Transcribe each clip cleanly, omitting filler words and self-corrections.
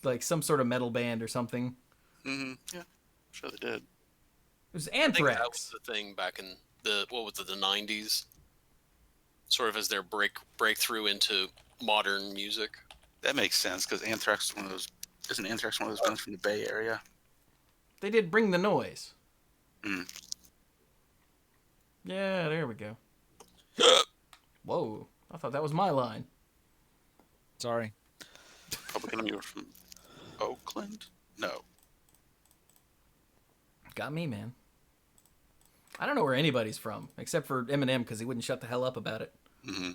like some sort of metal band or something. Mm-hmm. Yeah, sure they did. It was I think that Anthrax. was the thing back in the 90s, sort of as their breakthrough into modern music. That makes sense because Anthrax is one of those. Isn't Anthrax one of those bands from the Bay Area? They did Bring the Noise. Mm. Yeah, there we go. Whoa, I thought that was my line. Sorry. Public Enemy were from Oakland? No. Got me, man. I don't know where anybody's from, except for Eminem, because he wouldn't shut the hell up about it. Mm-hmm.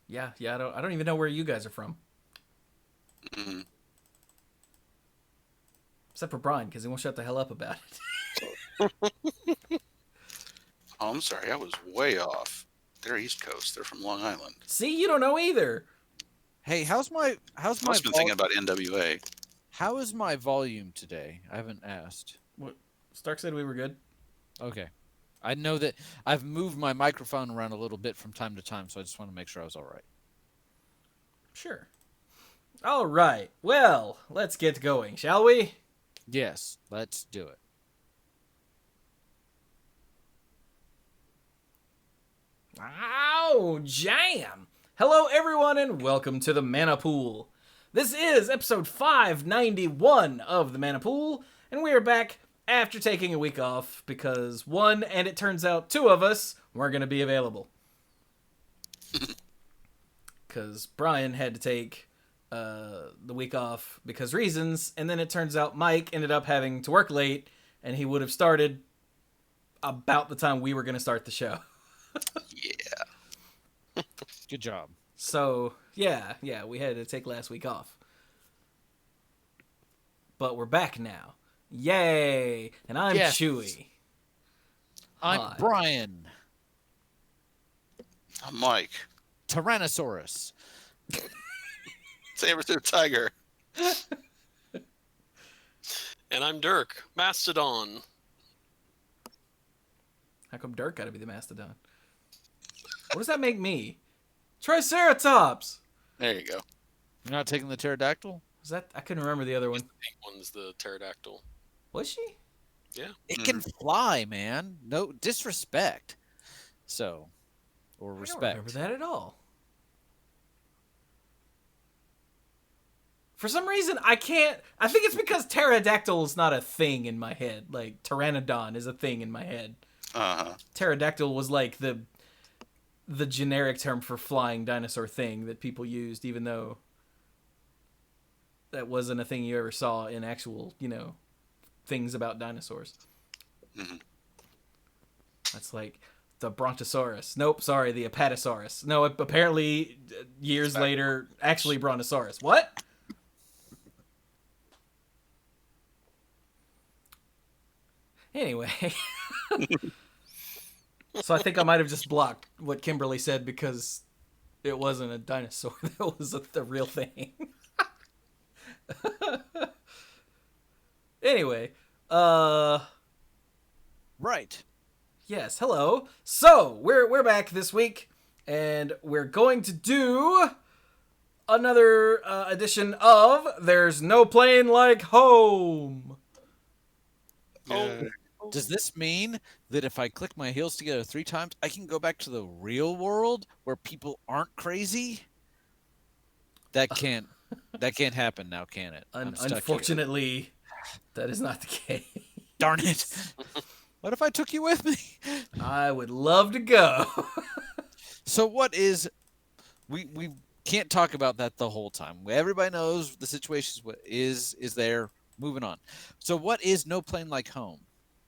Yeah, I don't even know where you guys are from. Mm-hmm. Except for Brian, because he won't shut the hell up about it. Oh, I'm sorry. I was way off. They're East Coast. They're from Long Island. See, you don't know either. Hey, how's my I must have been thinking about NWA. How is my volume today? I haven't asked. What? Stark said we were good. Okay. I know that I've moved my microphone around a little bit from time to time, so I just want to make sure I was all right. Sure. All right. Well, let's get going, shall we? Yes, let's do it. Ow, jam! Hello, everyone, and welcome to the Mana Pool. This is episode 591 of the Mana Pool, and we are back after taking a week off because one, and it turns out two of us weren't going to be available. Because Brian had to take the week off because reasons, and then it turns out Mike ended up having to work late, and he would have started about the time we were going to start the show. Yeah. Good job. So, yeah, we had to take last week off. But we're back now. Yay! And I'm Yes. Chewy. I'm Hi. Brian. I'm Mike. Tyrannosaurus. Saber-tooth tiger. And I'm Dirk, Mastodon. How come Dirk gotta be the mastodon? What does that make me? Triceratops! There you go. You're not taking the pterodactyl? Was that? I couldn't remember the other one. The pink one's the pterodactyl. Was she? Yeah. It can fly, man. No disrespect. So, or I don't respect. remember that at all. For some reason, I can't... I think it's because pterodactyl is not a thing in my head. Like, pteranodon is a thing in my head. Uh-huh. Pterodactyl was like the generic term for flying dinosaur thing that people used, even though that wasn't a thing you ever saw in actual, things about dinosaurs. Mm-hmm. That's like the Brontosaurus. Nope, sorry, the Apatosaurus. No, apparently years later, actually Brontosaurus. What? Anyway. So I think I might have just blocked what Kimberly said because it wasn't a dinosaur. That was the real thing. Anyway, Right. yes, hello. So, we're back this week, and we're going to do another edition of There's No Plane Like Home. Yeah. Does this mean that if I click my heels together 3 times, I can go back to the real world where people aren't crazy? That can't happen now, can it? I'm stuck here. Unfortunately, that is not the case. Darn it. What if I took you with me? I would love to go. So what is... We can't talk about that the whole time. Everybody knows the situation is there. Moving on. So what is No Plane Like Home?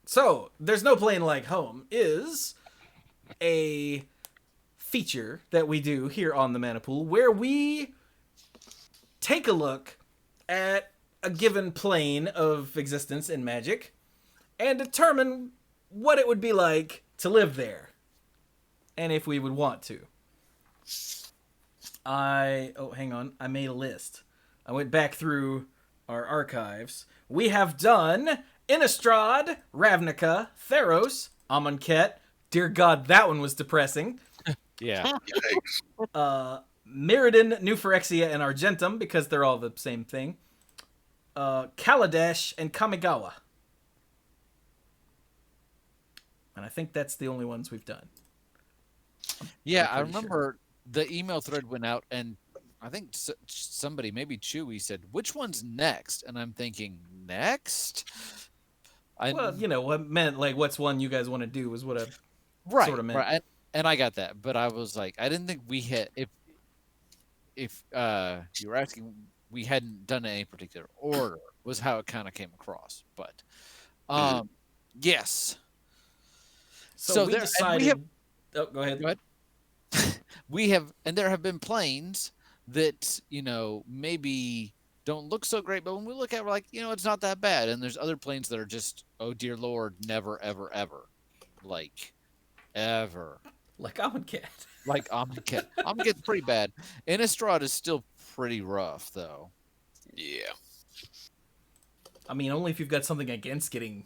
So, There's No Plane Like Home is a feature that we do here on the Mana Pool where we take a look at a given plane of existence in Magic and determine what it would be like to live there and if we would want to. Hang on. I made a list. I went back through our archives. We have done Innistrad, Ravnica, Theros, Amonkhet, Dear God, that one was depressing. Yeah. Yikes. Mirrodin, New Phyrexia, and Argentum, because they're all the same thing. Kaladesh, and Kamigawa. And I think that's the only ones we've done. Yeah, I'm I pretty remember the email thread went out, and I think somebody, maybe Chewy, said, "Which one's next?" And I'm thinking, next? Well, you know, what meant, like, what's one you guys want to do is what I right, sort of meant. right, and I got that, but I was like, I didn't think we had. If you were asking, we hadn't done it in any particular order, was how it kind of came across. But, yes. So we there, decided. and we have, Oh, go ahead. Go ahead. We have, and there have been planes that, maybe don't look so great, but when we look at it, we're like, it's not that bad. And there's other planes that are just, oh dear Lord, never, ever, ever. Like, ever. Like Amonkhet. Like Amonkhet. Amonkhet's pretty bad. Innistrad is still pretty rough, though. Yeah. I mean, only if you've got something against getting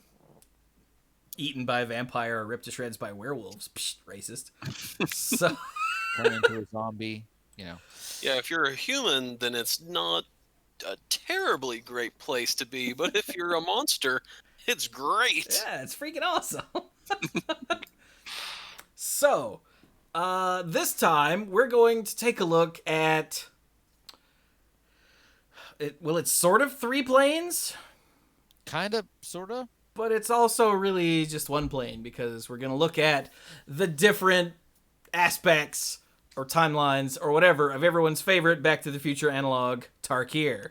eaten by a vampire or ripped to shreds by werewolves. Psh, racist. So Turn into a zombie, Yeah, if you're a human, then it's not a terribly great place to be. But if you're a monster, it's great. yeah, it's freaking awesome. So, this time we're going to take a look at it. Well, it's sort of 3 planes, Kind of, sort of. but it's also really just 1 plane because we're going to look at the different aspects or timelines or whatever of everyone's favorite Back to the Future analog, Tarkir. I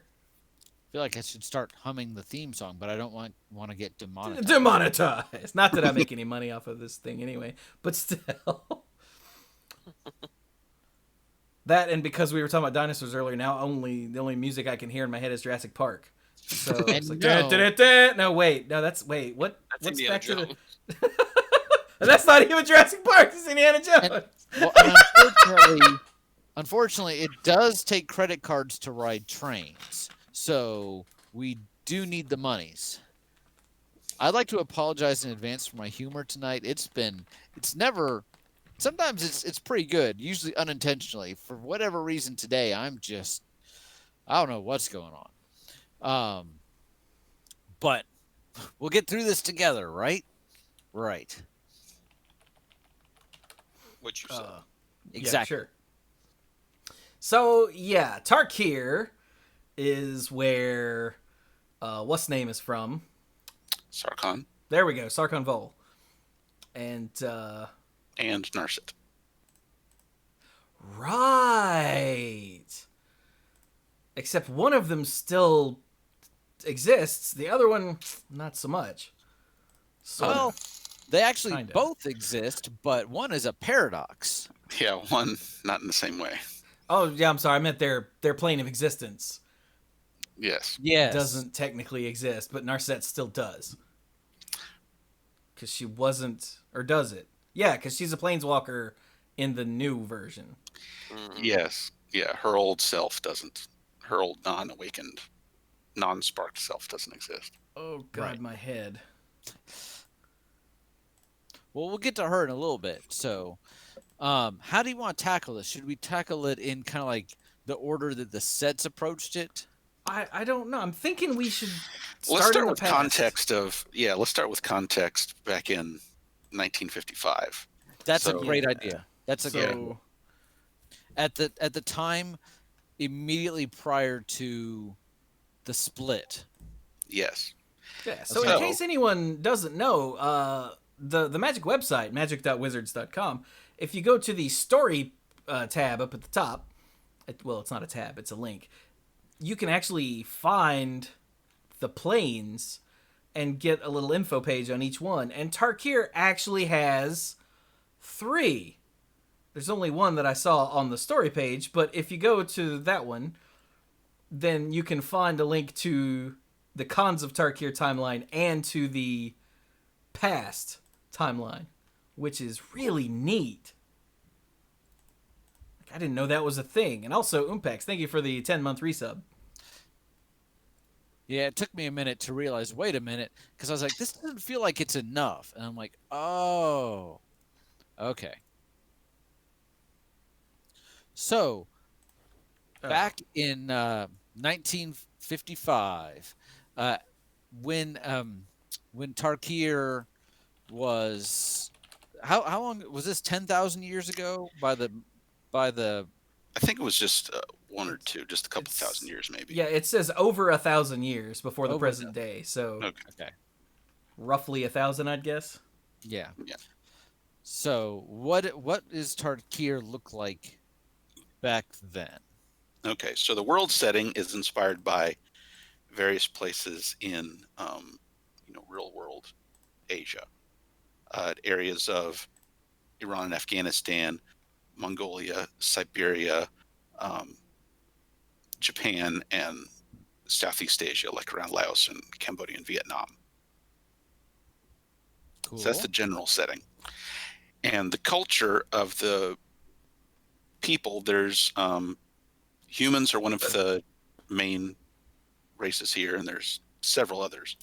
feel like I should start humming the theme song, but I don't want to get demonetized. Demonetized. Not that I make any money off of this thing anyway, but still. That, and because we were talking about dinosaurs earlier, now the only music I can hear in my head is Jurassic Park. So it's like, no, wait, no, what's That's Indiana back to Jones. the? That's not even Jurassic Park. It's Indiana Jones. And unfortunately, it does take credit cards to ride trains, so we do need the monies. I'd like to apologize in advance for my humor tonight. Sometimes it's pretty good, usually unintentionally. For whatever reason today, I don't know what's going on. But we'll get through this together, right? Right. What you said. Exactly. Yeah, sure. So yeah, Tarkir is where what's name is from. Sarkon There we go, Sarkon Vol. And Narset. right. Except one of them still exists, the other one not so much. So Well, they actually Kinda. both exist, but one is a paradox. Yeah, one not in the same way. oh yeah, I'm sorry, I meant their plane of existence Yes. Yes. doesn't technically exist, but Narset still does. Because she wasn't, or does it? Yeah, because she's a planeswalker in the new version. Yes. Yeah. Her old self doesn't. Her old non-awakened, non-sparked self doesn't exist. Oh god, Right. my head. Well, we'll get to her in a little bit. So, how do you want to tackle this? Should we tackle it in kind of like the order that the sets approached it? I don't know. I'm thinking we should start Let's in start the with past. context of let's start with context back in 1955. That's a So- great Yeah. idea. That's a So great at the time immediately prior to the split. Yes. yeah. So Okay. in case anyone doesn't know, the Magic website, magic.wizards.com, if you go to the story tab up at the top, well, it's not a tab, it's a link. You can actually find the planes and get a little info page on each one. And Tarkir actually has 3. There's only one that I saw on the story page, but if you go to that one, then you can find a link to the Cons of Tarkir timeline and to the past timeline, which is really neat. I didn't know that was a thing. And also, Umpex, thank you for the 10-month resub. Yeah, it took me a minute to realize, wait a minute, because I was like, this doesn't feel like it's enough. And I'm like, oh. Okay. So Oh. back in 1955, uh, when Tarkir was how long was this? 10,000 years ago by the I think it was just one or It's- two, just a couple it's- thousand years maybe. Yeah, it says over 1,000 years before the over present day, so Okay. okay. roughly 1,000, I'd guess. Yeah. Yeah. So what does Tarkir look like back then? Okay. So the world setting is inspired by various places in, real world Asia, areas of Iran and Afghanistan, Mongolia, Siberia, um, Japan, and Southeast Asia, like around Laos and Cambodia and Vietnam. Cool. So that's the general setting. And the culture of the people, there's humans are one of the main races here, and there's several others.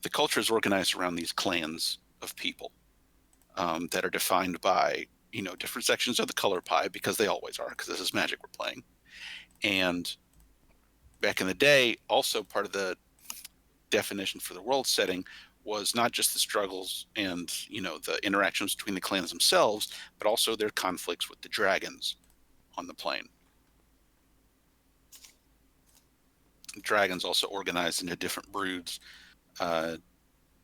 The culture is organized around these clans of people that are defined by, different sections of the color pie, because they always are, because this is Magic we're playing. And back in the day, also part of the definition for the world setting was not just the struggles and the interactions between the clans themselves, but also their conflicts with the dragons on the plane. Dragons also organized into different broods that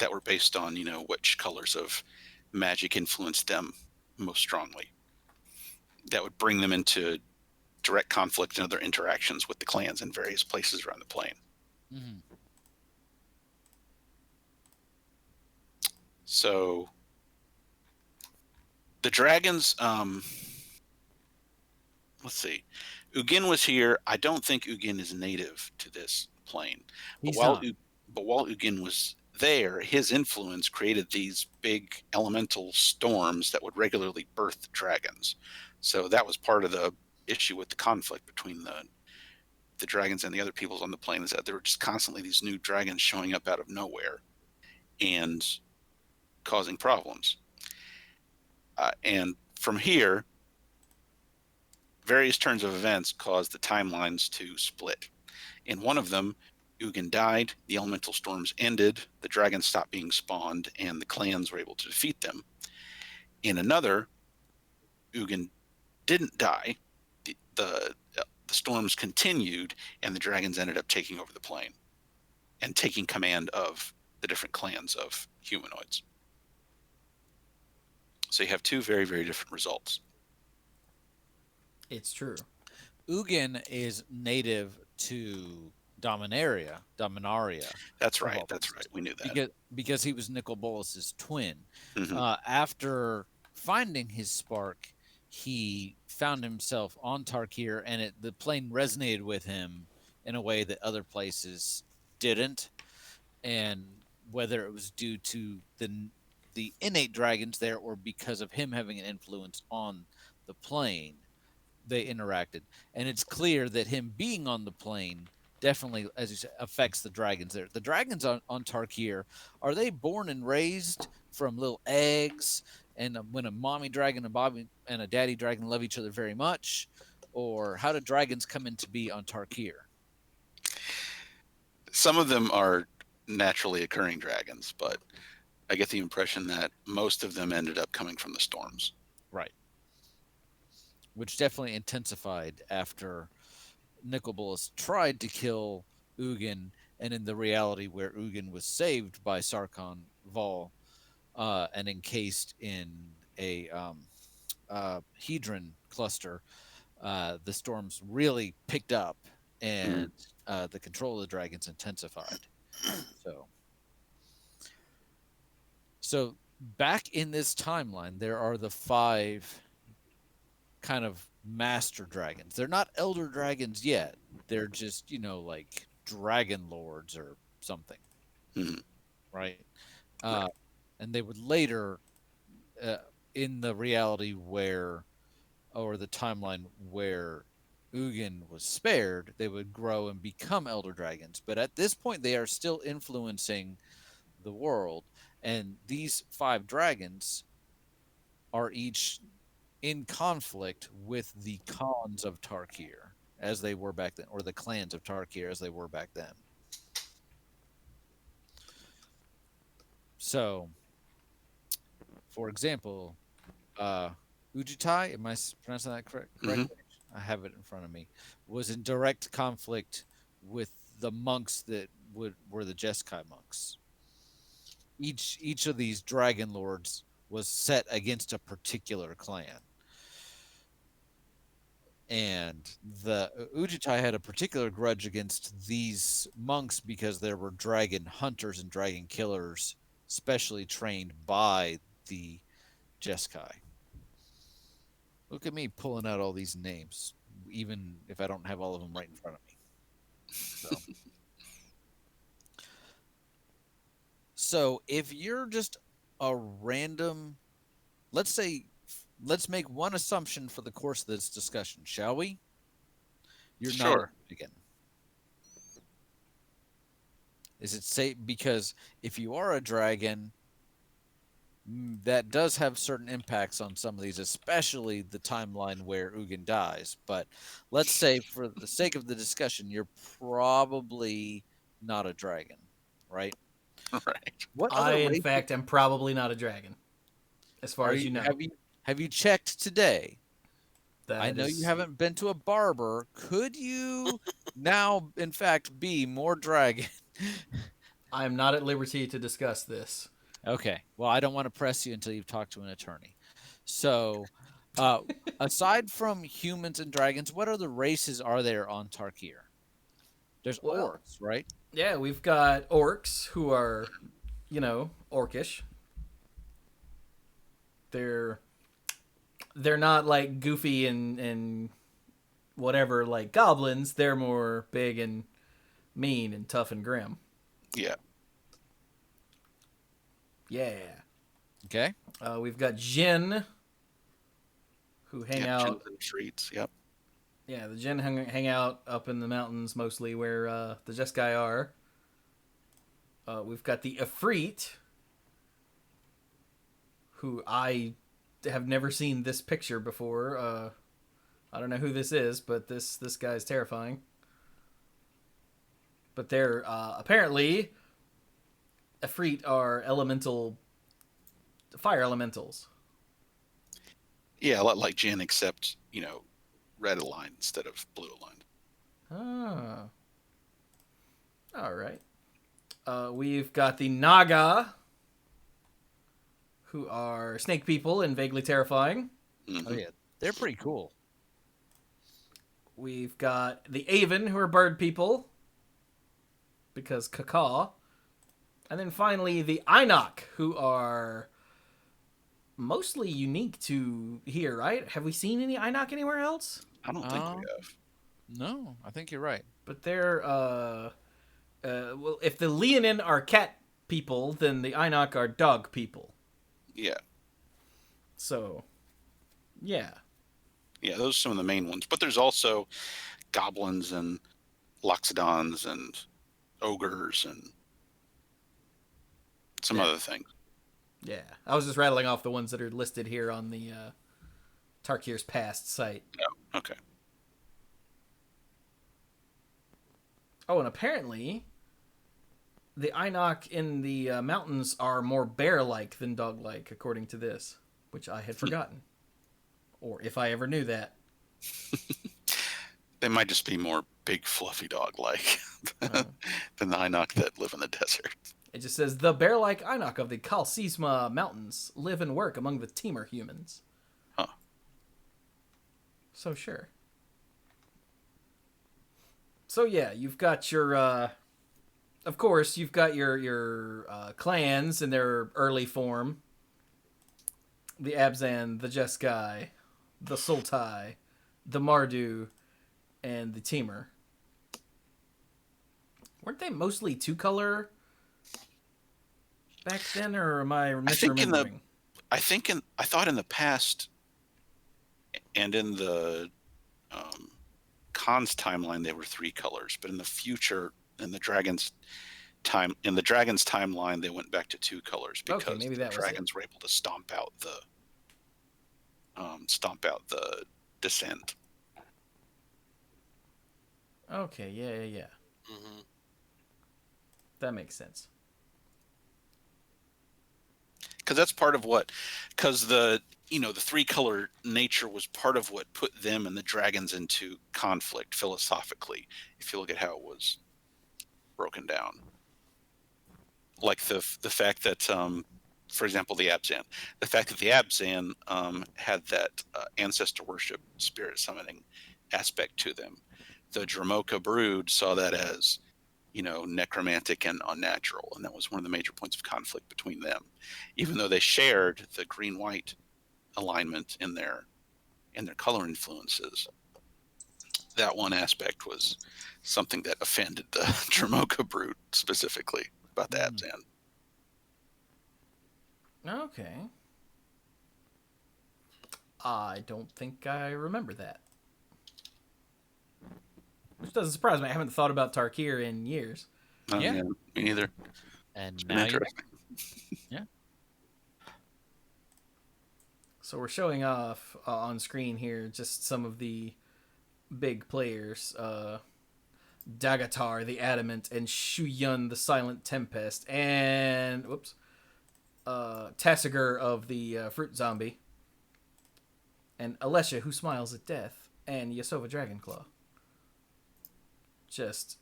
were based on which colors of magic influenced them most strongly. That would bring them into direct conflict and other interactions with the clans in various places around the plane. Mm-hmm. So the dragons, let's see. Ugin was here. I don't think Ugin is native to this plane. He's But not. while Ugin was there, his influence created these big elemental storms that would regularly birth dragons. So that was part of the issue with the conflict between the dragons and the other peoples on the plane, is that there were just constantly these new dragons showing up out of nowhere and causing problems. And from here, various turns of events caused the timelines to split. In one of them, Ugin died, the elemental storms ended, the dragons stopped being spawned, and the clans were able to defeat them. In another, Ugin didn't die, the storms continued, and the dragons ended up taking over the plane and taking command of the different clans of humanoids. So you have two very, very different results. It's true. Ugin is native to Dominaria. That's of right. all That's places. right. We knew that. Because he was Nicol Bolas's twin. Mhm. After finding his spark, he found himself on Tarkir, and the plane resonated with him in a way that other places didn't. And whether it was due to the innate dragons there or because of him having an influence on the plane, they interacted. And it's clear that him being on the plane definitely, as you said, affects the dragons there. The dragons on Tarkir, are they born and raised from little eggs? And when a mommy dragon and a daddy dragon love each other very much? Or how do dragons come into be on Tarkir? Some of them are naturally occurring dragons, but I get the impression that most of them ended up coming from the storms. Right. Which definitely intensified after Nicol Bolas tried to kill Ugin, and in the reality where Ugin was saved by Sarkhan Vol and encased in a hedron cluster, the storms really picked up, and the control of the dragons intensified. So back in this timeline, there are the 5 kind of master dragons. They're not elder dragons yet. They're just, like dragon lords or something. Mhm. Right? Right. And they would later, in the reality or the timeline where Ugin was spared, they would grow and become elder dragons. But at this point, they are still influencing the world. And these 5 dragons are each in conflict with the Khans of Tarkir as they were back then, or the clans of Tarkir as they were back then. So, for example, Ujitai, am I pronouncing that correctly? I have it in front of me. Was in direct conflict with the monks that were the Jeskai monks. Each of these dragon lords was set against a particular clan. And the Ujitai had a particular grudge against these monks because there were dragon hunters and dragon killers specially trained by the Jeskai. Look at me pulling out all these names, even if I don't have all of them right in front of me. So if you're just a random, let's make one assumption for the course of this discussion, shall we? You're not a dragon. Is it safe? Because if you are a dragon, that does have certain impacts on some of these, especially the timeline where Ugin dies. But let's say, for the sake of the discussion, you're probably not a dragon, right? Right. What I, other in races fact, am probably not a dragon, as far as you know. Have you checked today? That I know is- you haven't been to a barber. Could you now, in fact, be more dragon? I am not at liberty to discuss this. Okay. Well, I don't want to press you until you've talked to an attorney. So, aside from humans and dragons, what other races are there on Tarkir? There's orcs, right? Yeah, we've got orcs who are, orcish. They're not like goofy and whatever like goblins. They're more big and mean and tough and grim. Yeah. Yeah. Okay. We've got Jinn, who hang out in streets. Yep. Yeah, the Jinn hang out up in the mountains mostly where the Jeskai are. We've got the Ifrit, who I have never seen this picture before. I don't know who this is, but this guy's terrifying. But they're apparently Ifrit are fire elementals. Yeah, a lot like Jin, except red aligned instead of blue aligned. Ah. All right. We've got the Naga, who are snake people and vaguely terrifying. Mm-hmm. Oh yeah, they're pretty cool. We've got the Aven, who are bird people, because caca. And then finally the Ainok, who are mostly unique to here, right? Have we seen any Ainok anywhere else? I don't think we have. No, I think you're right. But they're, well, if the Leonin are cat people, then the Ainok are dog people. Yeah. So, yeah. Yeah, those are some of the main ones. But there's also goblins and loxodons and ogres and some other things. Yeah. I was just rattling off the ones that are listed here on the Tarkir's Past site. Oh, okay. Oh, and apparently the Ainok in the mountains are more bear-like than dog-like, according to this, which I had forgotten. Or if I ever knew that. They might just be more big, fluffy dog-like than the Ainok that live in the desert. It just says, the bear-like Ainok of the Kalsisma Mountains live and work among the Temur humans. Huh. So sure. So yeah, you've got your, of course, you've got your clans in their early form. The Abzan, the Jeskai, the Sultai, the Mardu, and the Temur. Weren't they mostly two-color back then, or am I misremembering? I thought in the past and in the Khan's timeline they were three colors, but in the future, in the dragon's timeline, they went back to two colors because maybe that the dragons were able to stomp out stomp out the descent. Okay, yeah. Hmm. That makes sense. Because that's part of what, because the 3-color nature was part of what put them and the dragons into conflict philosophically. If you look at how it was broken down, like the fact that, for example, the fact that the Abzan had that ancestor worship, spirit summoning aspect to them. The Dramoka brood saw that as necromantic and unnatural, and that was one of the major points of conflict between them, even though they shared the green-white alignment in their color influences. That one aspect was something that offended the Dramoka brood specifically about the Abzan. Okay. I don't think I remember that. Which doesn't surprise me. I haven't thought about Tarkir in years. Yeah. Me neither. And It's been now you interesting. Yeah. So we're showing off on screen here just some of the big players. Dagatar, the Adamant, and Shuyun, the Silent Tempest, and Tassiger of the Fruit Zombie, and Alessia, who smiles at death, and Yasova Dragonclaw. Just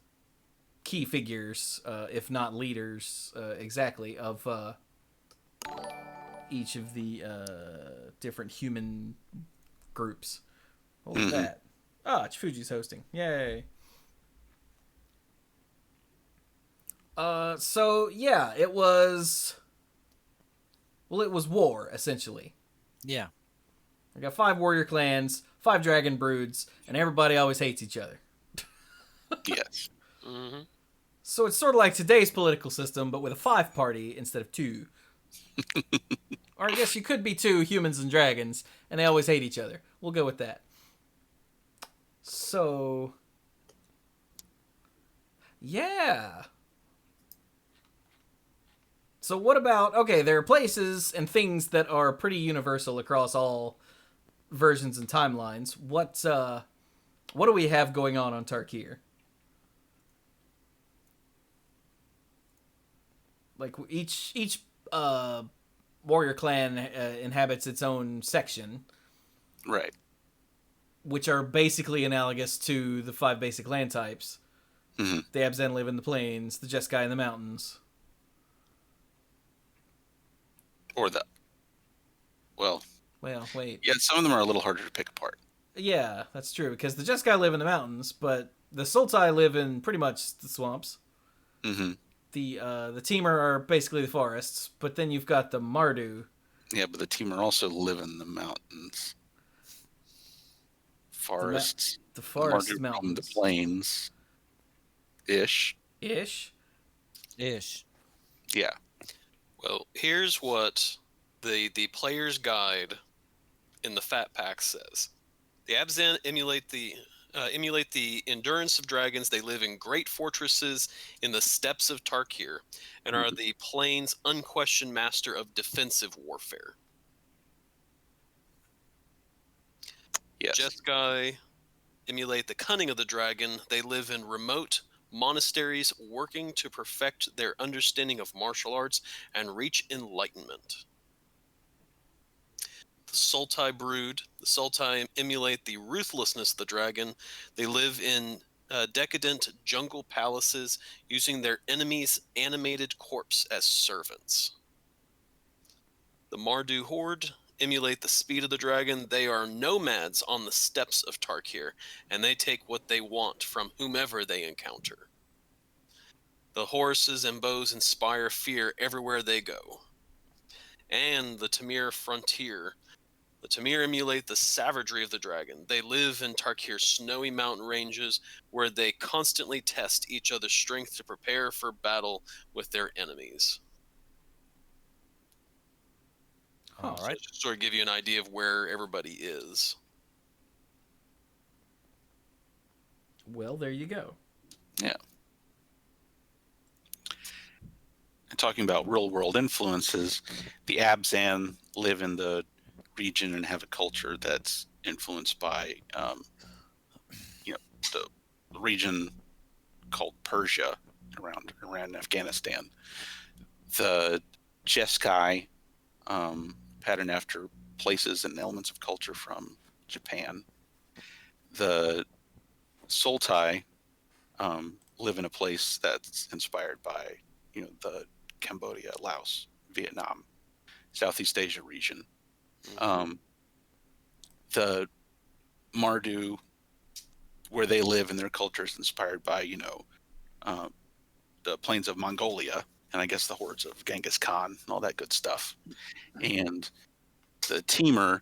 key figures, if not leaders, exactly, of each of the different human groups. What was that? Chifuji's hosting. Yay. So yeah, it was war, essentially. Yeah. I got 5 warrior clans, 5 dragon broods, and everybody always hates each other. Yes. Hmm. So it's sort of like today's political system, but with a 5 party instead of 2. Or I guess you could be 2 humans and dragons, and they always hate each other. We'll go with that. So, yeah. So what about, okay, there are places and things that are pretty universal across all versions and timelines. What do we have going on Tarkir? Like each warrior clan inhabits its own section, Right. which are basically analogous to the 5 basic land types. Mm-hmm. The Abzan live in the plains, the Jeskai in the mountains. Or well, wait. yeah, some of them are a little harder to pick apart. Yeah, that's true, because the Jeskai live in the mountains, but the Sultai live in pretty much the swamps. Mm-hmm. The Temur are basically the forests, but then you've got the Mardu. Yeah, but the Temur also live in the mountains. Forests. The forest Mardu roam mountains. the plains. Ish. Ish. Yeah. Well, here's what the player's guide in the Fat Pack says. The Abzan emulate the endurance of dragons. They live in great fortresses in the steppes of Tarkir, and are the plains' unquestioned master of defensive warfare. Yes. Jeskai emulate the cunning of the dragon. They live in remote monasteries, working to perfect their understanding of martial arts and reach enlightenment. The Sultai brood. The Sultai emulate the ruthlessness of the dragon. They live in decadent jungle palaces, using their enemies' animated corpse as servants. The Mardu horde emulate the speed of the dragon. They are nomads on the steppes of Tarkir, and they take what they want from whomever they encounter. The horses and bows inspire fear everywhere they go. And the Tamir frontier. The Tamir emulate the savagery of the dragon. They live in Tarkir's snowy mountain ranges, where they constantly test each other's strength to prepare for battle with their enemies. All right. So just sort of give you an idea of where everybody is. Well, there you go. Yeah. And talking about real world influences, the Abzan live in the region and have a culture that's influenced by, the region called Persia around Iran and Afghanistan. The Jeskai pattern after places and elements of culture from Japan. The Sultai live in a place that's inspired by, the Cambodia, Laos, Vietnam, Southeast Asia region. The Mardu, where they live and their culture is inspired by, the plains of Mongolia, and I guess the hordes of Genghis Khan and all that good stuff. And the Temur,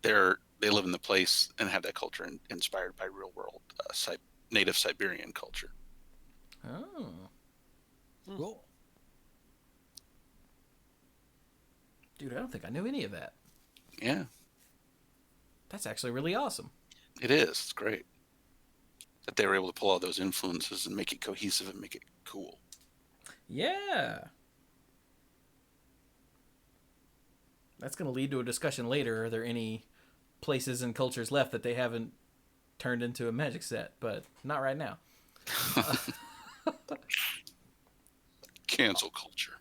they live in the place and have that culture inspired by real world native Siberian culture. Oh. Cool. Dude, I don't think I knew any of that. Yeah, That's actually really awesome. it is. It's great that they were able to pull all those influences and make it cohesive and make it cool. Yeah. That's going to lead to a discussion later. Are there any places and cultures left that they haven't turned into a magic set? But not right now. Cancel culture.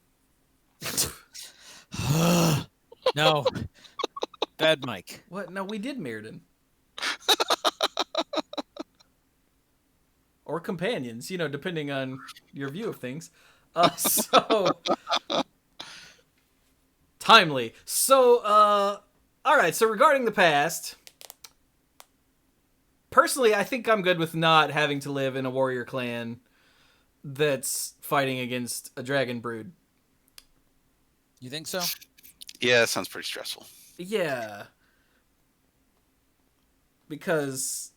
No. Bad Mike. What? No, we did Mirrodin. Or companions, depending on your view of things. So timely. So, all right. So regarding the past, personally, I think I'm good with not having to live in a warrior clan that's fighting against a dragon brood. You think so? Yeah, that sounds pretty stressful. Yeah. Because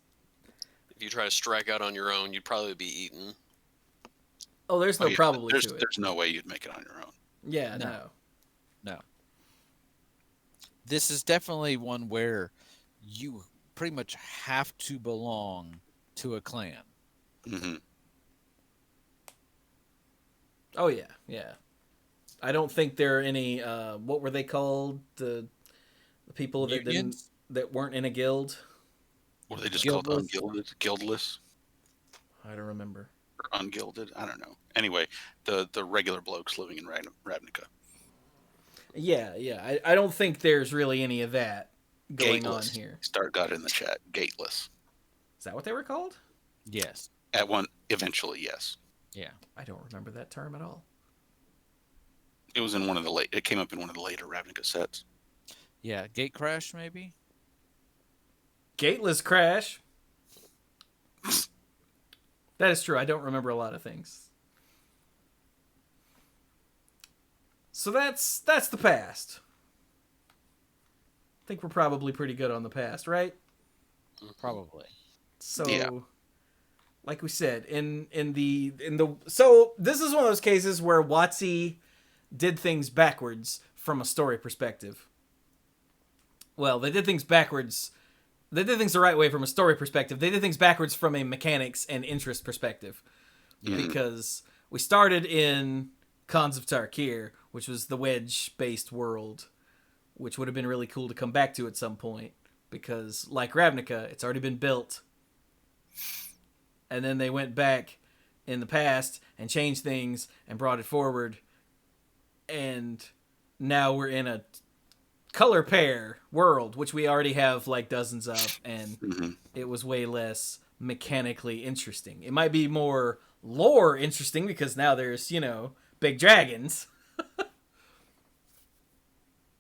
If you try to strike out on your own, you'd probably be eaten. there's no probably to it. There's no way you'd make it on your own. Yeah, No. This is definitely one where you pretty much have to belong to a clan. Mm-hmm. Oh yeah, yeah. I don't think there are any. What were they called? The people Unions? that weren't in a guild. Or they just Guildless? called ungilded, guildless, I don't remember. or ungilded. I don't know. Anyway, the regular blokes living in Ravnica. Yeah, yeah. I don't think there's really any of that going Gateless. on here. Start got it in the chat. Gateless. Is that what they were called? Yes. Eventually, yes. Yeah. I don't remember that term at all. It was in it came up in one of the later Ravnica sets. Yeah. Gate crash, maybe? Gateless crash. That is true. I don't remember a lot of things. So that's the past. I think we're probably pretty good on the past, right? Probably. So, Yeah. like we said, so this is one of those cases where WotC did things backwards from a story perspective. Well, they did things backwards. They did things the right way from a story perspective. They did things backwards from a mechanics and interest perspective. Mhm. Because we started in Khans of Tarkir, which was the wedge-based world, which would have been really cool to come back to at some point. Because, like Ravnica, it's already been built. And then they went back in the past and changed things and brought it forward. And now we're in a color pair world, which we already have like dozens of, and Mhm. it was way less mechanically interesting. It might be more lore interesting because now there's, big dragons.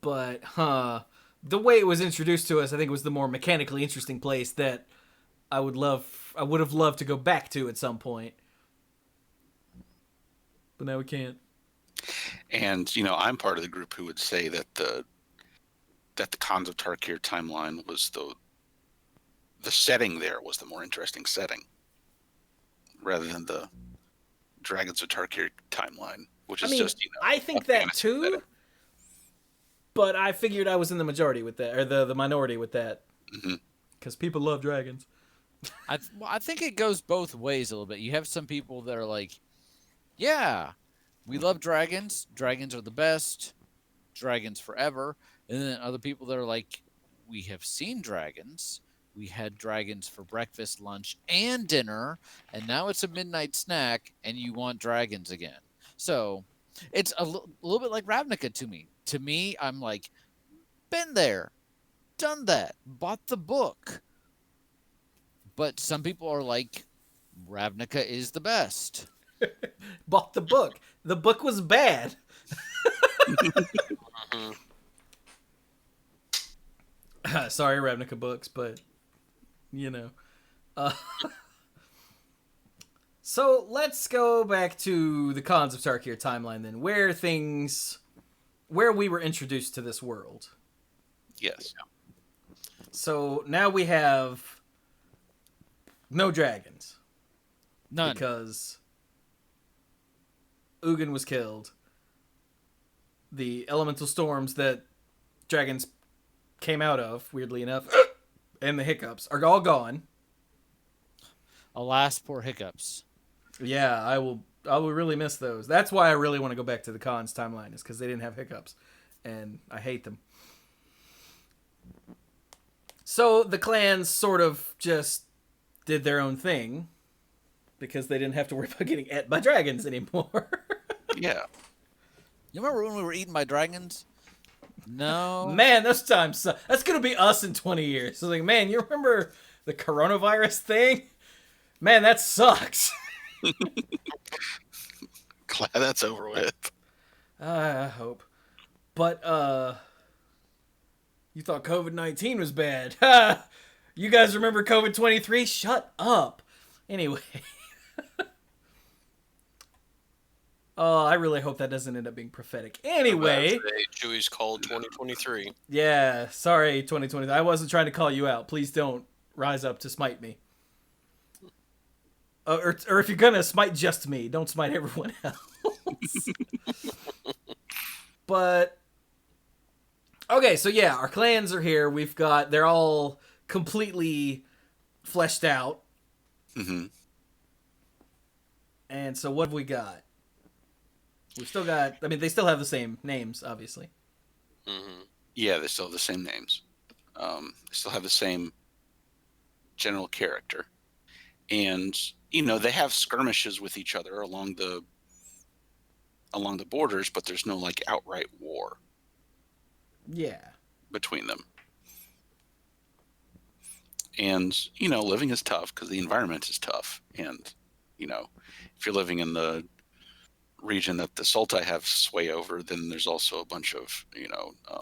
But, the way it was introduced to us, I think was the more mechanically interesting place that I would have loved to go back to at some point. But now we can't. And I'm part of the group who would say that the Khans of Tarkir timeline was the setting there was the more interesting setting, rather than the Dragons of Tarkir timeline, which is just I think that too. setting. But I figured I was in the majority with that, or the minority with that, Mm-hmm. because people love dragons. I think it goes both ways a little bit. You have some people that are like, yeah, we love dragons. Dragons are the best. Dragons forever. And then other people that are like, we have seen dragons. We had dragons for breakfast, lunch, and dinner, and now it's a midnight snack, and you want dragons again. So it's a little bit like Ravnica to me. To me, I'm like, been there, done that, bought the book. But some people are like, Ravnica is the best. Bought the book. The book was bad. Mhm. Sorry, Ravnica books, but you know. Uh, so let's go back to the Cons of Tarkir timeline then, where we were introduced to this world. Yes. So now we have no dragons None. because Ugin was killed. The elemental storms that dragons came out of, weirdly enough, and the hiccups are all gone. Alas, poor hiccups. Yeah, I will really miss those. That's why I really want to go back to the Cons timeline, is because they didn't have hiccups, and I hate them. So the clans sort of just did their own thing because they didn't have to worry about getting ate by dragons anymore. Yeah. You remember when we were eaten by dragons? No. Man, those times that's gonna be us in 20 years. So like, man, you remember the coronavirus thing? Man, that sucks. Glad that's over with. I hope. But you thought COVID-19 was bad. You guys remember COVID-23? Shut up. Anyway. Oh, I really hope that doesn't end up being prophetic. Anyway. Chewy's called 2023. Yeah, sorry, 2020. I wasn't trying to call you out. Please don't rise up to smite me. Or if you're gonna smite just me, don't smite everyone else. But okay, so yeah, our clans are here. They're all completely fleshed out. Mm-hmm. And so what have we got? We've still got. I mean, they still have the same names, obviously. Mm-hmm. Yeah, they still have the same names. They still have the same general character, and they have skirmishes with each other along the borders, but there's no like outright war. Yeah. Between them. And living is tough because the environment is tough, and if you're living in the region that the Sultai have sway over, then there's also a bunch of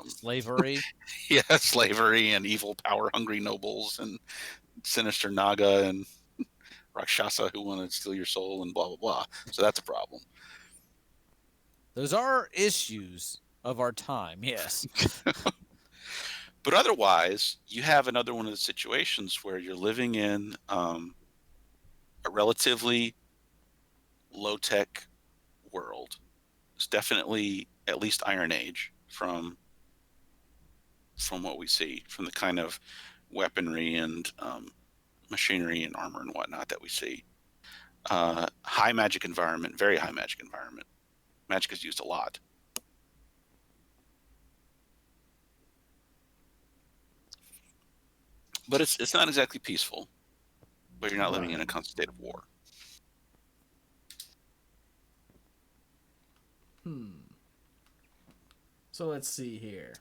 Slavery. yeah, slavery and evil power hungry nobles and sinister Naga and Rakshasa who want to steal your soul and blah blah blah. So that's a problem. Those are issues of our time, yes. But otherwise, you have another one of the situations where you're living in a relatively low-tech world. It's definitely at least Iron Age from what we see, from the kind of weaponry and machinery and armor and whatnot that we see. High magic environment, very high magic environment. Magic is used a lot. But it's not exactly peaceful. But you're not living in a constant state of war. So let's see here.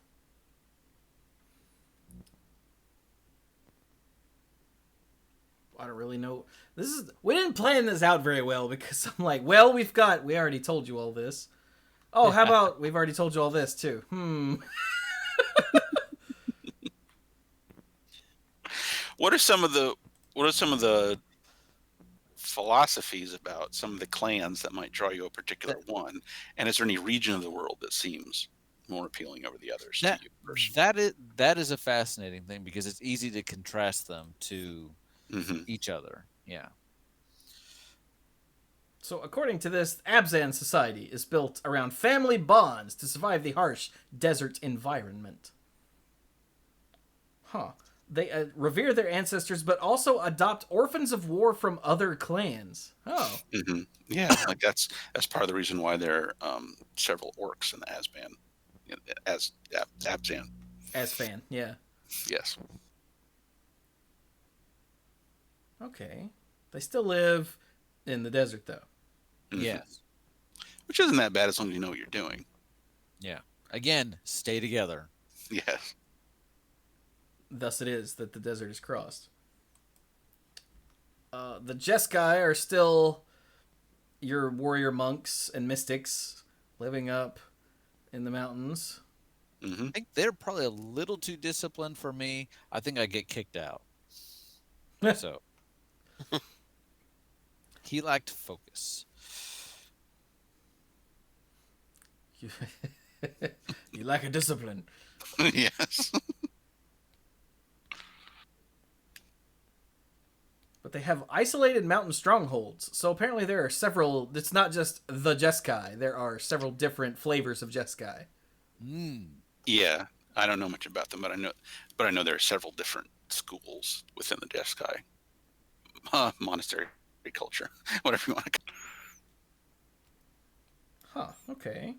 I don't really know. We didn't plan this out very well because I'm like, well, we already told you all this. Oh, how about we've already told you all this too? What are some of the philosophies about some of the clans that might draw you a particular one? And is there any region of the world that seems more appealing over the others to you personally? That is a fascinating thing because it's easy to contrast them to each other. Yeah. So according to this, Abzan society is built around family bonds to survive the harsh desert environment. Huh. They revere their ancestors, but also adopt orphans of war from other clans. Oh. Yeah, like that's part of the reason why there are several orcs in the Asban. as Abzan. As fan, yeah. Yes. Okay. They still live in the desert, though. Mhm. Yes. Which isn't that bad as long as you know what you're doing. Yeah. Again, stay together. Yes. Thus it is that the desert is crossed. The Jeskai are still your warrior monks and mystics living up in the mountains. Hmm. I think they're probably a little too disciplined for me. I think I get kicked out. So he lacked focus. You lack a discipline. Yes. But they have isolated mountain strongholds. So apparently there are several. It's not just the Jeskai. There are several different flavors of Jeskai. Yeah. I don't know much about them, but I know there are several different schools within the Jeskai monastery culture, whatever you want to call Huh, okay.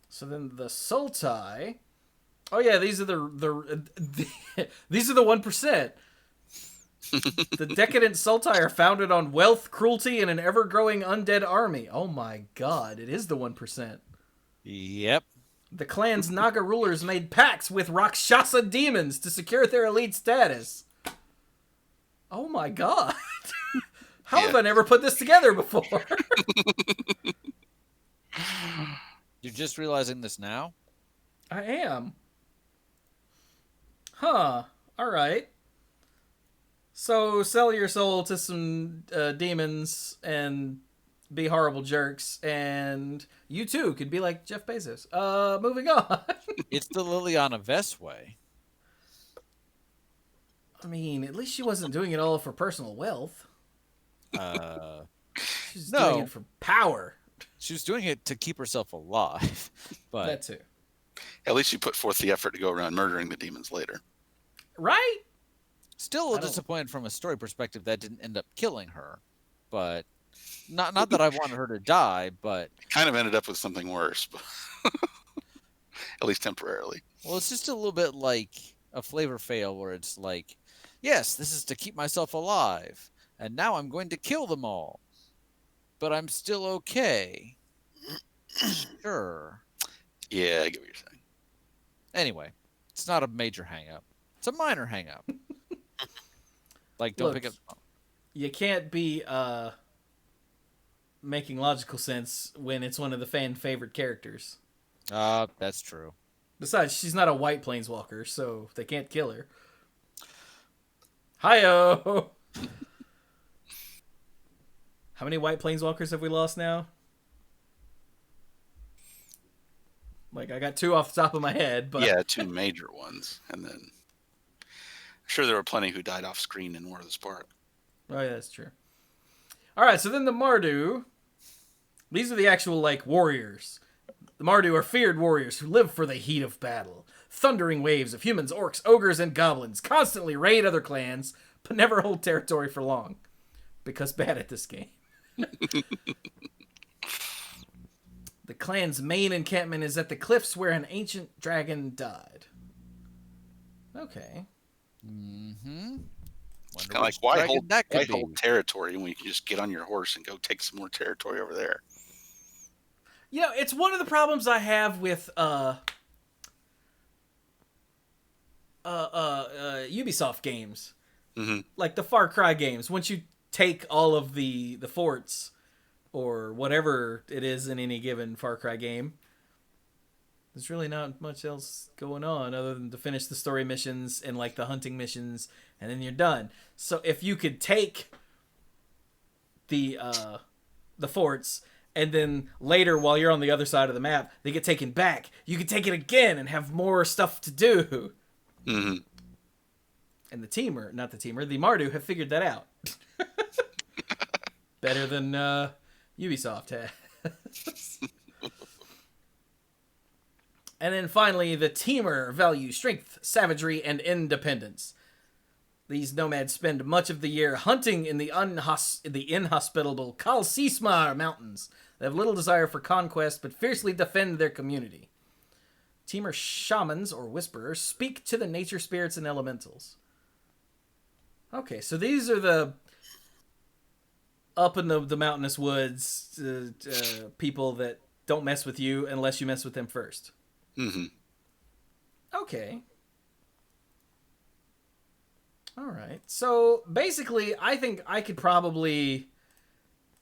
So then the Sultai. Oh yeah, these are the these are the 1%. The decadent Sultai are founded on wealth, cruelty, and an ever-growing undead army. Oh my god, it is the 1%. Yep. The clan's Naga rulers made pacts with Rakshasa demons to secure their elite status. Oh my god. How have I never put this together before? You're just realizing this now? I am. Huh. Alright. So sell your soul to some demons and be horrible jerks, and you too could be like Jeff Bezos. Moving on. It's the Liliana Vess way. I mean, at least she wasn't doing it all for personal wealth. She's No. doing it for power. She was doing it to keep herself alive. But That too. At least you put forth the effort to go around murdering the demons later. Right? still a I little don't- disappointed from a story perspective that didn't end up killing her. But not that I wanted her to die, but Kind of ended up with something worse, but at least temporarily. well, it's just a little bit like a flavor fail where it's like, yes, this is to keep myself alive, and now I'm going to kill them all, but I'm still okay. Sure. Yeah, I get what you're saying. Anyway, it's not a major hang-up. It's a minor hang-up. Like, don't Look, pick up. You can't be making logical sense when it's one of the fan favorite characters. That's true. Besides, she's not a white planeswalker, so they can't kill her. Hi-oh! How many white planeswalkers have we lost now? Like, I got 2 off the top of my head, but... Yeah, 2 major ones. And then I'm sure there were plenty who died off screen in War of the Spark. Oh, yeah, that's true. Alright, so then the Mardu. These are the actual, like, warriors. The Mardu are feared warriors who live for the heat of battle. Thundering waves of humans, orcs, ogres, and goblins constantly raid other clans, but never hold territory for long. Because bad at this game. The clan's main encampment is at the cliffs where an ancient dragon died. Okay. Mm-hmm. It's kind of like, why hold territory when you can just get on your horse and go take some more territory over there? You know, it's one of the problems I have with Ubisoft games. Mm-hmm. Like the Far Cry games. Once you take all of the forts, or whatever it is in any given Far Cry game, there's really not much else going on other than to finish the story missions and like the hunting missions, and then you're done. So if you could take the forts, and then later while you're on the other side of the map, they get taken back, you could take it again and have more stuff to do. Mm-hmm. And the Mardu have figured that out. Better than Ubisoft has. And then finally, the Teamer value strength, savagery, and independence. These nomads spend much of the year hunting in the inhospitable Kalsismar Mountains They have little desire for conquest, but fiercely defend their community. Team are shamans or whisperers, speak to the nature spirits and elementals. Okay, so these are the up in the mountainous woods people that don't mess with you unless you mess with them first. Mm-hmm. Okay. All right. So basically, I think I could probably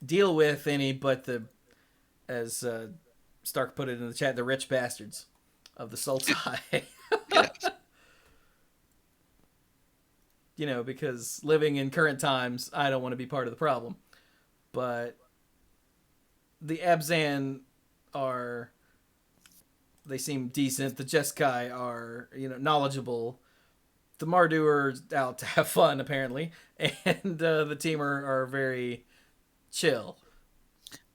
deal with any but the, as Stark put it in the chat, the rich bastards of the Sultai. Yeah. You know, because living in current times, I don't want to be part of the problem. But the Abzan are, they seem decent. The Jeskai are, you know, knowledgeable. The Mardu are out to have fun, apparently. And the team are very chill.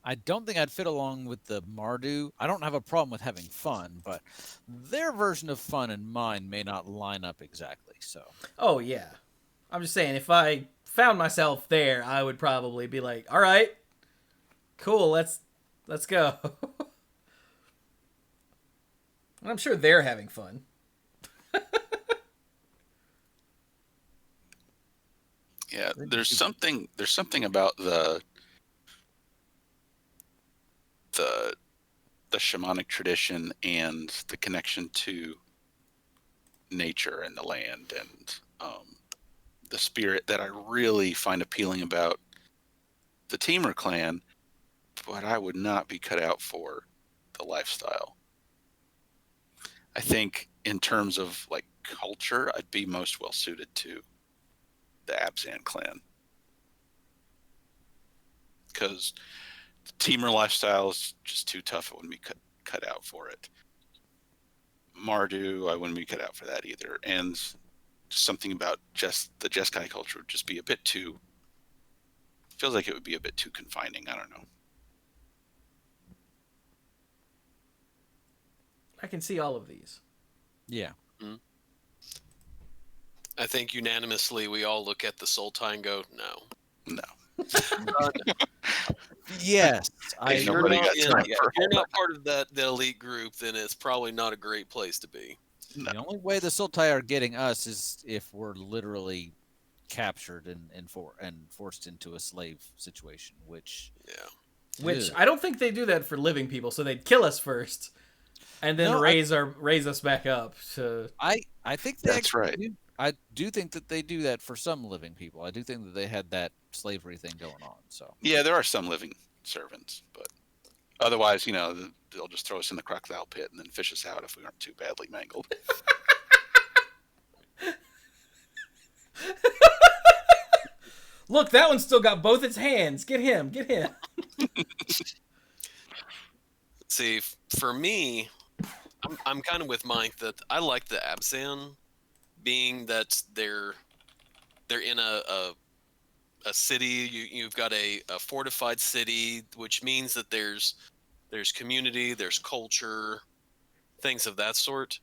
I don't think I'd fit along with the Mardu. I don't have a problem with having fun, but their version of fun and mine may not line up exactly. So. Oh, yeah. I'm just saying, if I found myself there, I would probably be like, all right, cool, let's go. And I'm sure they're having fun. Yeah, there's something about the shamanic tradition and the connection to nature and the land and the spirit that I really find appealing about the Temur clan, but I would not be cut out for the lifestyle. I think in terms of like culture, I'd be most well suited to the Abzan clan, because the Temur lifestyle is just too tough. I wouldn't be cut out for it. Mardu, I wouldn't be cut out for that either. And just something about just the Jeskai culture would just be a bit too, feels like it would be a bit too confining. I don't know. I can see all of these. Yeah. Mm-hmm. I think unanimously we all look at the Sultai and go, no. Yes. If you're not part of the elite group, then it's probably not a great place to be. No. The only way the Sultai are getting us is if we're literally captured and forced into a slave situation, which I don't think they do that for living people, so they'd kill us first and then raise us back up. So I think that's right. I do think that they do that for some living people. I do think that they had that slavery thing going on. So yeah, there are some living servants, but otherwise, you know, they'll just throw us in the crocodile pit and then fish us out if we aren't too badly mangled. Look, that one's still got both its hands. Get him. See, for me, I'm kind of with Mike that I like the Abzan, being that they're in a city. You've got a fortified city, which means that there's community, there's culture, things of that sort.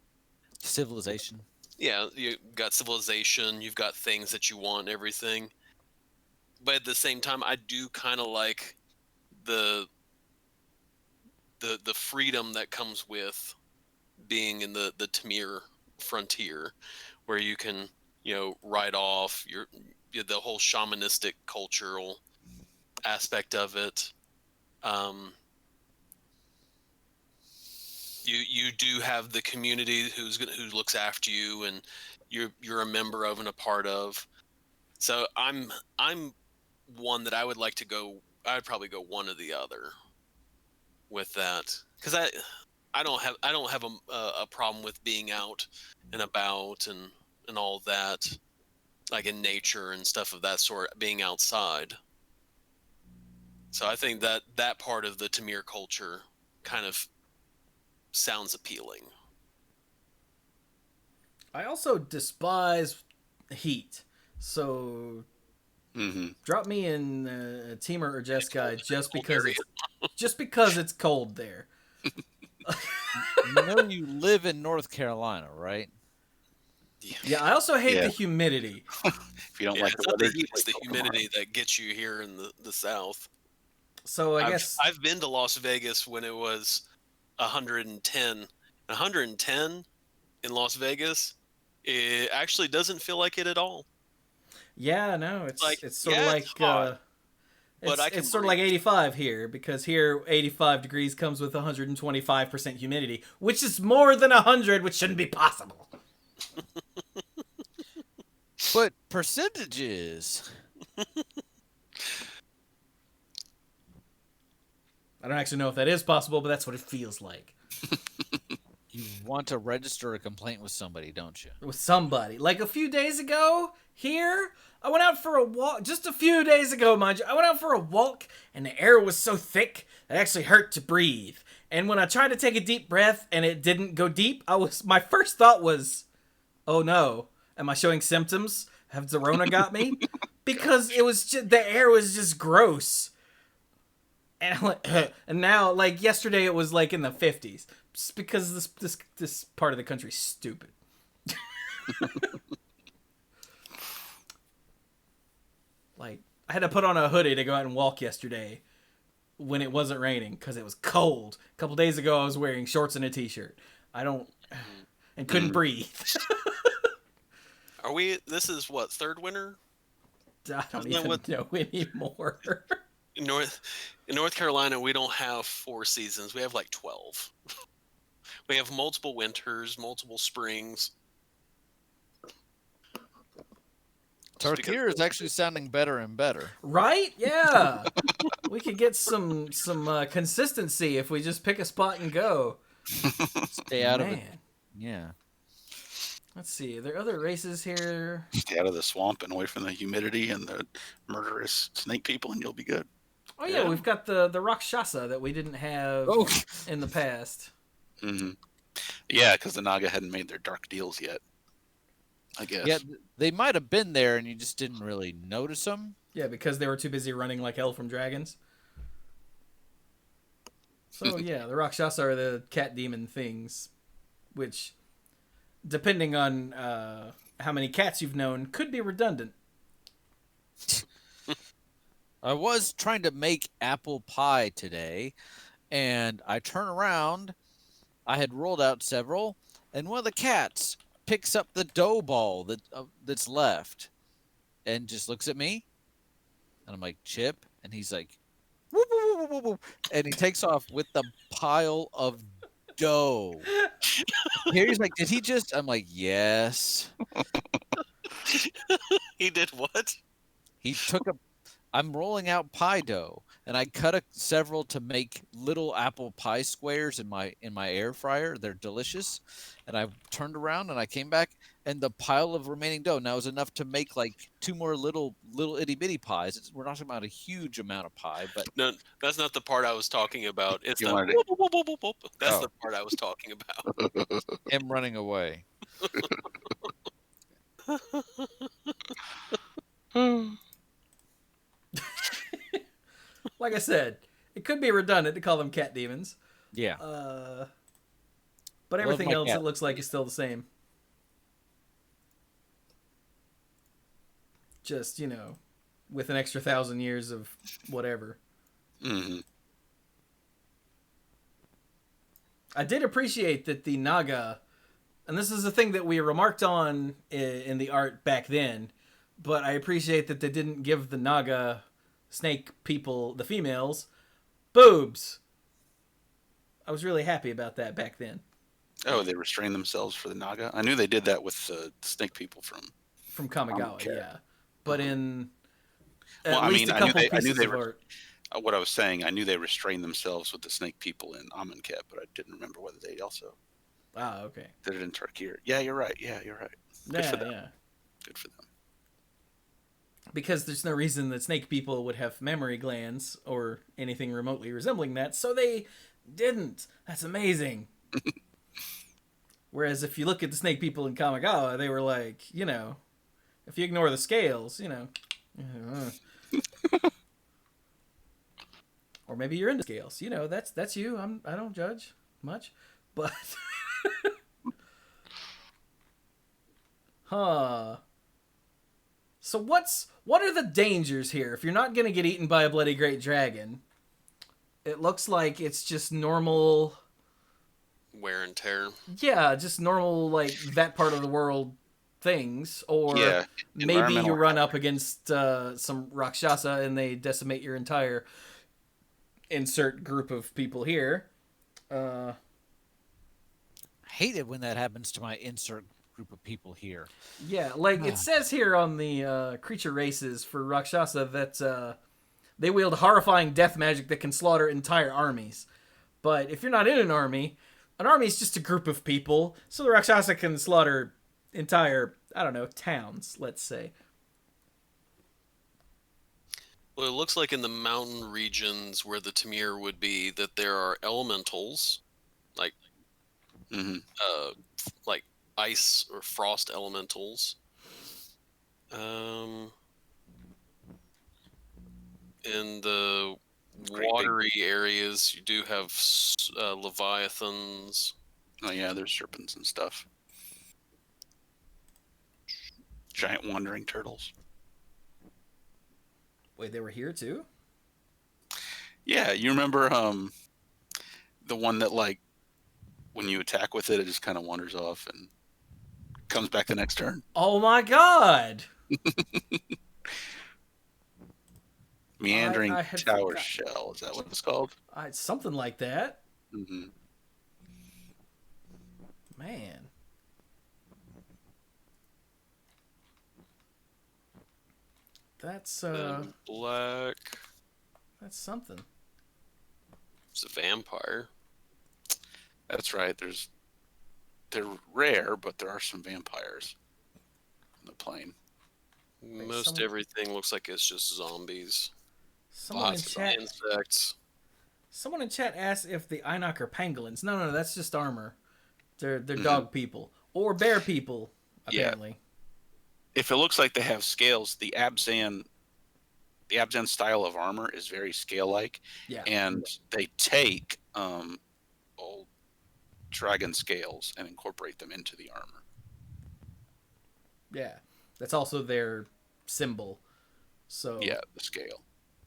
civilization. Yeah, you got civilization, you've got things that you want, everything. But at the same time, I do kind of like the freedom that comes with being in the Temur frontier, where you can, ride off the whole shamanistic cultural aspect of it. You do have the community who looks after you, and you're a member of and a part of. So I'm one that I would like to go. I would probably go one or the other with that, because I don't have a problem with being out and about and all that, like in nature and stuff of that sort, being outside. So I think that part of the Temur culture kind of sounds appealing. I also despise heat, so drop me in Temur or Jeskai just because it's cold there. You live in North Carolina, right? Yeah, I also hate the humidity. If you don't like the heat, it's the humidity that gets you here in the South. So I guess I've been to Las Vegas when it was 110. 110 in Las Vegas, it actually doesn't feel like it at all. yeah, no, Like, it's sort of yeah, like it's hot, but I it's can sort of breathe. like 85 here, because here 85 degrees comes with 125% humidity, which is more than 100, which shouldn't be possible. But percentages. I don't actually know if that is possible, but that's what it feels like. You want to register a complaint with somebody, don't you? With somebody. Like a few days ago, here, I went out for a walk. Just a few days ago, mind you. I went out for a walk, and the air was so thick, it actually hurt to breathe. And when I tried to take a deep breath, and it didn't go deep, my first thought was, oh no, am I showing symptoms? Have Zorona got me? Because it was just, the air was just gross. And I'm like, and now, like yesterday, it was like in the 50s. Just because this part of the country's stupid. Like, I had to put on a hoodie to go out and walk yesterday when it wasn't raining because it was cold. A couple days ago, I was wearing shorts and a t-shirt. And couldn't breathe. Are we? This is what, third winter? I don't Isn't that even what- know anymore. In North Carolina, we don't have 4 seasons. We have like 12. We have multiple winters, multiple springs. Just because- Tarkir is actually sounding better and better. Right? Yeah. We could get some consistency if we just pick a spot and go. Stay out of it. Man. Yeah. Let's see. Are there other races here? Stay out of the swamp and away from the humidity and the murderous snake people, and you'll be good. Oh yeah, Yeah. we've got the Rakshasa that we didn't have Oh, in the past. Hmm. Yeah, because the Naga hadn't made their dark deals yet. I guess. yeah. They might have been there, and you just didn't really notice them. Yeah, because they were too busy running like hell from dragons. So yeah, the Rakshasa are the cat demon things, which, depending on how many cats you've known, could be redundant. I was trying to make apple pie today, and I turn around. I had rolled out several, and one of the cats picks up the dough ball that's left, and just looks at me, and I'm like, Chip, and he's like, whoop, whoop, whoop, whoop, whoop, and he takes off with the pile of dough. Here he's like, did he just? I'm like, yes. He did what? He took a. I'm rolling out pie dough, and I cut several to make little apple pie squares in my air fryer. They're delicious, and I turned around and I came back, and the pile of remaining dough now is enough to make like 2 more little itty bitty pies. We're not talking about a huge amount of pie, but No, that's not the part I was talking about. It's You the wanted whoop, whoop, whoop, whoop, whoop. That's Oh. the part I was talking about. him running away. Like I said, it could be redundant to call them cat demons. Yeah, But everything my else cat. it looks like is still the same. Just, with an extra 1,000 years of whatever. Hmm. I did appreciate that the Naga, and this is a thing that we remarked on in the art back then, but I appreciate that they didn't give the Naga snake people, the females, boobs. I was really happy about that back then. Oh, they restrain themselves for the Naga. I knew they did that with the snake people From Kamigawa, Okay. yeah. But in at Well, I least mean, a I knew couple they- I knew pieces they of were- art. What I was saying. I knew they restrained themselves with the snake people in Amonkhet, but I didn't remember whether they also Ah, okay. did it in Tarkir. Yeah, you're right. Good for them. Yeah. Good for them. Because there's no reason that snake people would have mammary glands or anything remotely resembling that, so they didn't. That's amazing. Whereas if you look at the snake people in Kamigawa, they were like, if you ignore the scales, or maybe you're into scales. That's you. I don't judge much, but huh. So what are the dangers here? If you're not gonna get eaten by a bloody great dragon, It looks like it's just normal. Wear and tear. Yeah, just normal, like, that part of the world things. Or Yeah, maybe you environmental run hazard. up against some Rakshasa and they decimate your entire insert group of people here. Uh, I hate it when that happens to my insert group of people here. yeah, like it says here on the creature races for Rakshasa that they wield horrifying death magic that can slaughter entire armies. But if you're not in an army is just a group of people, so the Rakshasa can slaughter entire, I don't know, towns, let's say. Well, it looks like in the mountain regions where the Tamir would be, that there are elementals, like Hmm. like ice or frost elementals. In the Great watery areas, you do have leviathans. Oh yeah, there's serpents and stuff. Giant wandering turtles. Wait, they were here too? Yeah, you remember the one that, like, when you attack with it, it just kind of wanders off and comes back the next turn. Oh my god! Meandering I had tower forgot- shell. Is that what it's called? Something like that. Hmm. Man. That's Black. that's something. It's a vampire. That's right. They're rare, but there are some vampires on the plane. Most some- everything looks like it's just zombies. Someone in Lots of chat Insects. Someone in chat asked if the Einok are pangolins. No, that's just armor. They're dog people. Or bear people, Yeah. apparently. If it looks like they have scales, the Abzan style of armor is very scale-like, Yeah. and they take old dragon scales and incorporate them into the armor. Yeah. That's also their symbol. So Yeah, the scale.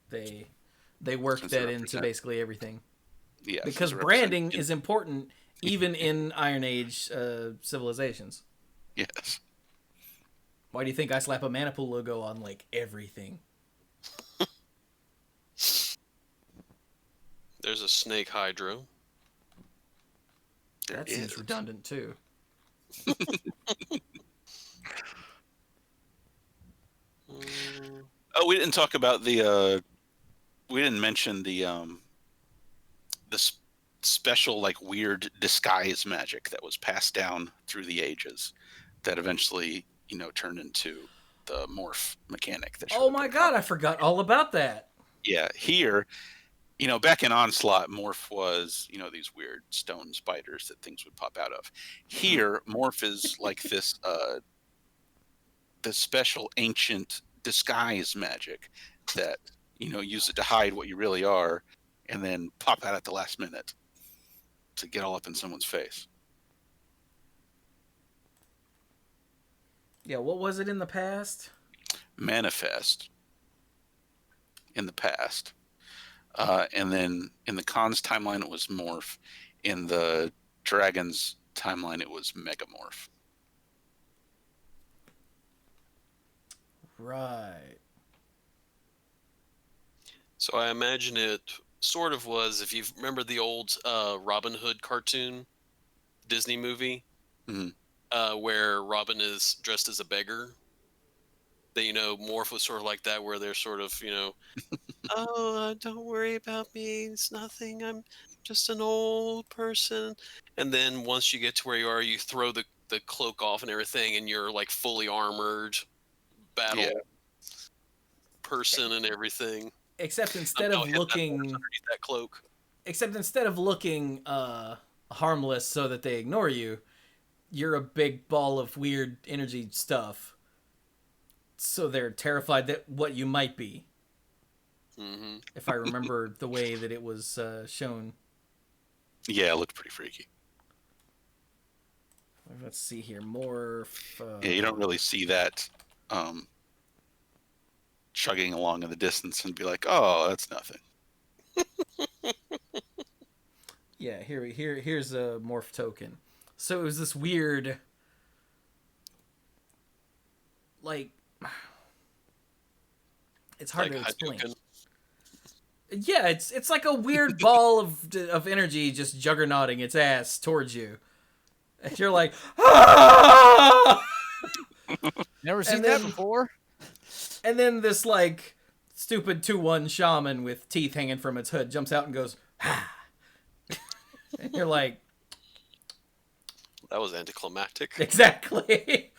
they work Since they that into represent- basically everything. Yeah, Because since they branding represent- is important even in Iron Age civilizations. Yes. Why do you think I slap a Manipool logo on, like, everything? There's a snake hydra. There That seems is. redundant, too. Oh, we didn't talk about the. We didn't mention the special, like, weird disguise magic that was passed down through the ages, that eventually, turned into the morph mechanic. That Oh my god, I forgot all about that. Yeah, here, back in Onslaught, morph was, these weird stone spiders that things would pop out of. Here, morph is like this special ancient disguise magic that, use it to hide what you really are and then pop out at the last minute to get all up in someone's face. Yeah, what was it in the past? Manifest in the past. And then in the Khan's timeline, it was morph. In the Dragon's timeline, it was megamorph. Right. So I imagine it sort of was, if you remember the old Robin Hood cartoon, Disney movie, Mhm. Where Robin is dressed as a beggar. That, Morph was sort of like that, where they're sort of, oh, don't worry about me. It's nothing. I'm just an old person. And then once you get to where you are, you throw the cloak off and everything, and you're like fully armored battle person and everything. Except instead Somehow of hit that horse looking underneath that cloak. harmless so that they ignore you, you're a big ball of weird energy stuff. So they're terrified that what you might be. Mm-hmm. If I remember the way that it was shown. Yeah, it looked pretty freaky. Let's see here. Morph. Yeah, you don't really see that chugging along in the distance and be like, oh, that's nothing. Yeah, here's a morph token. So it was this weird, like, it's hard Like to explain. Hadouken. Yeah, it's like a weird ball of energy just juggernauting its ass towards you, and you're like, ah! Never seen And that then- before. And then this like stupid 2/1 shaman with teeth hanging from its hood jumps out and goes, ah! And you're like, That was anticlimactic. exactly.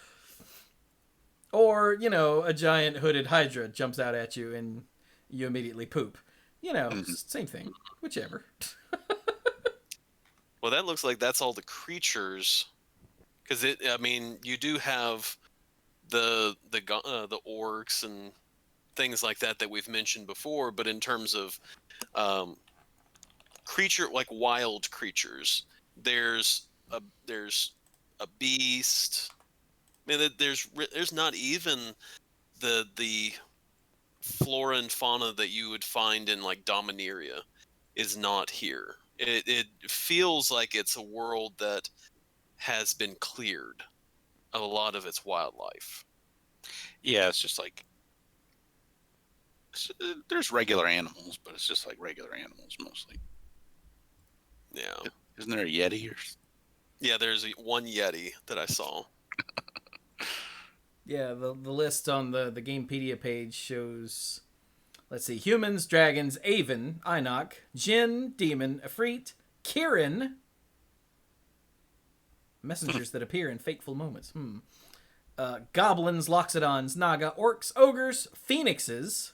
Or, you know, a giant hooded hydra jumps out at you and you immediately poop. You know, same thing. Whichever. Well, that looks like that's all the creatures, because I mean, you do have the orcs and things like that we've mentioned before, but in terms of creature like wild creatures, there's a beast. I mean, there's not even the flora and fauna that you would find in like Dominaria is not here. It feels like it's a world that has been cleared of a lot of its wildlife. Yeah, it's just like there's regular animals, but it's just like regular animals mostly. Yeah. Isn't there a yeti or? Yeah, there's one Yeti that I saw. Yeah, the list on the Gamepedia page shows, let's see, humans, dragons, Aven, Einok, Jinn, Demon, Efreet, Kirin, messengers that appear in fateful moments. Goblins, Loxodons, Naga, Orcs, Ogres, Phoenixes.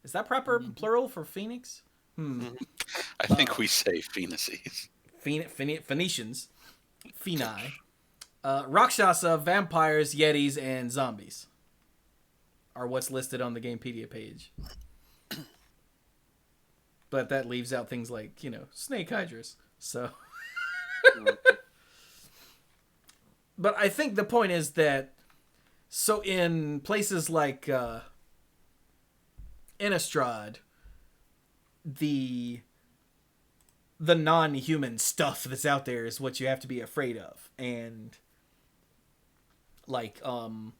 Is that proper plural for Phoenix? I think we say phoenixes. Phoenicians. Phenai. Rakshasa, vampires, yetis, and zombies are what's listed on the Gamepedia page. But that leaves out things like, you know, snake hydras. So. But I think the point is that, so in places like Innistrad, the non-human stuff that's out there is what you have to be afraid of. And like on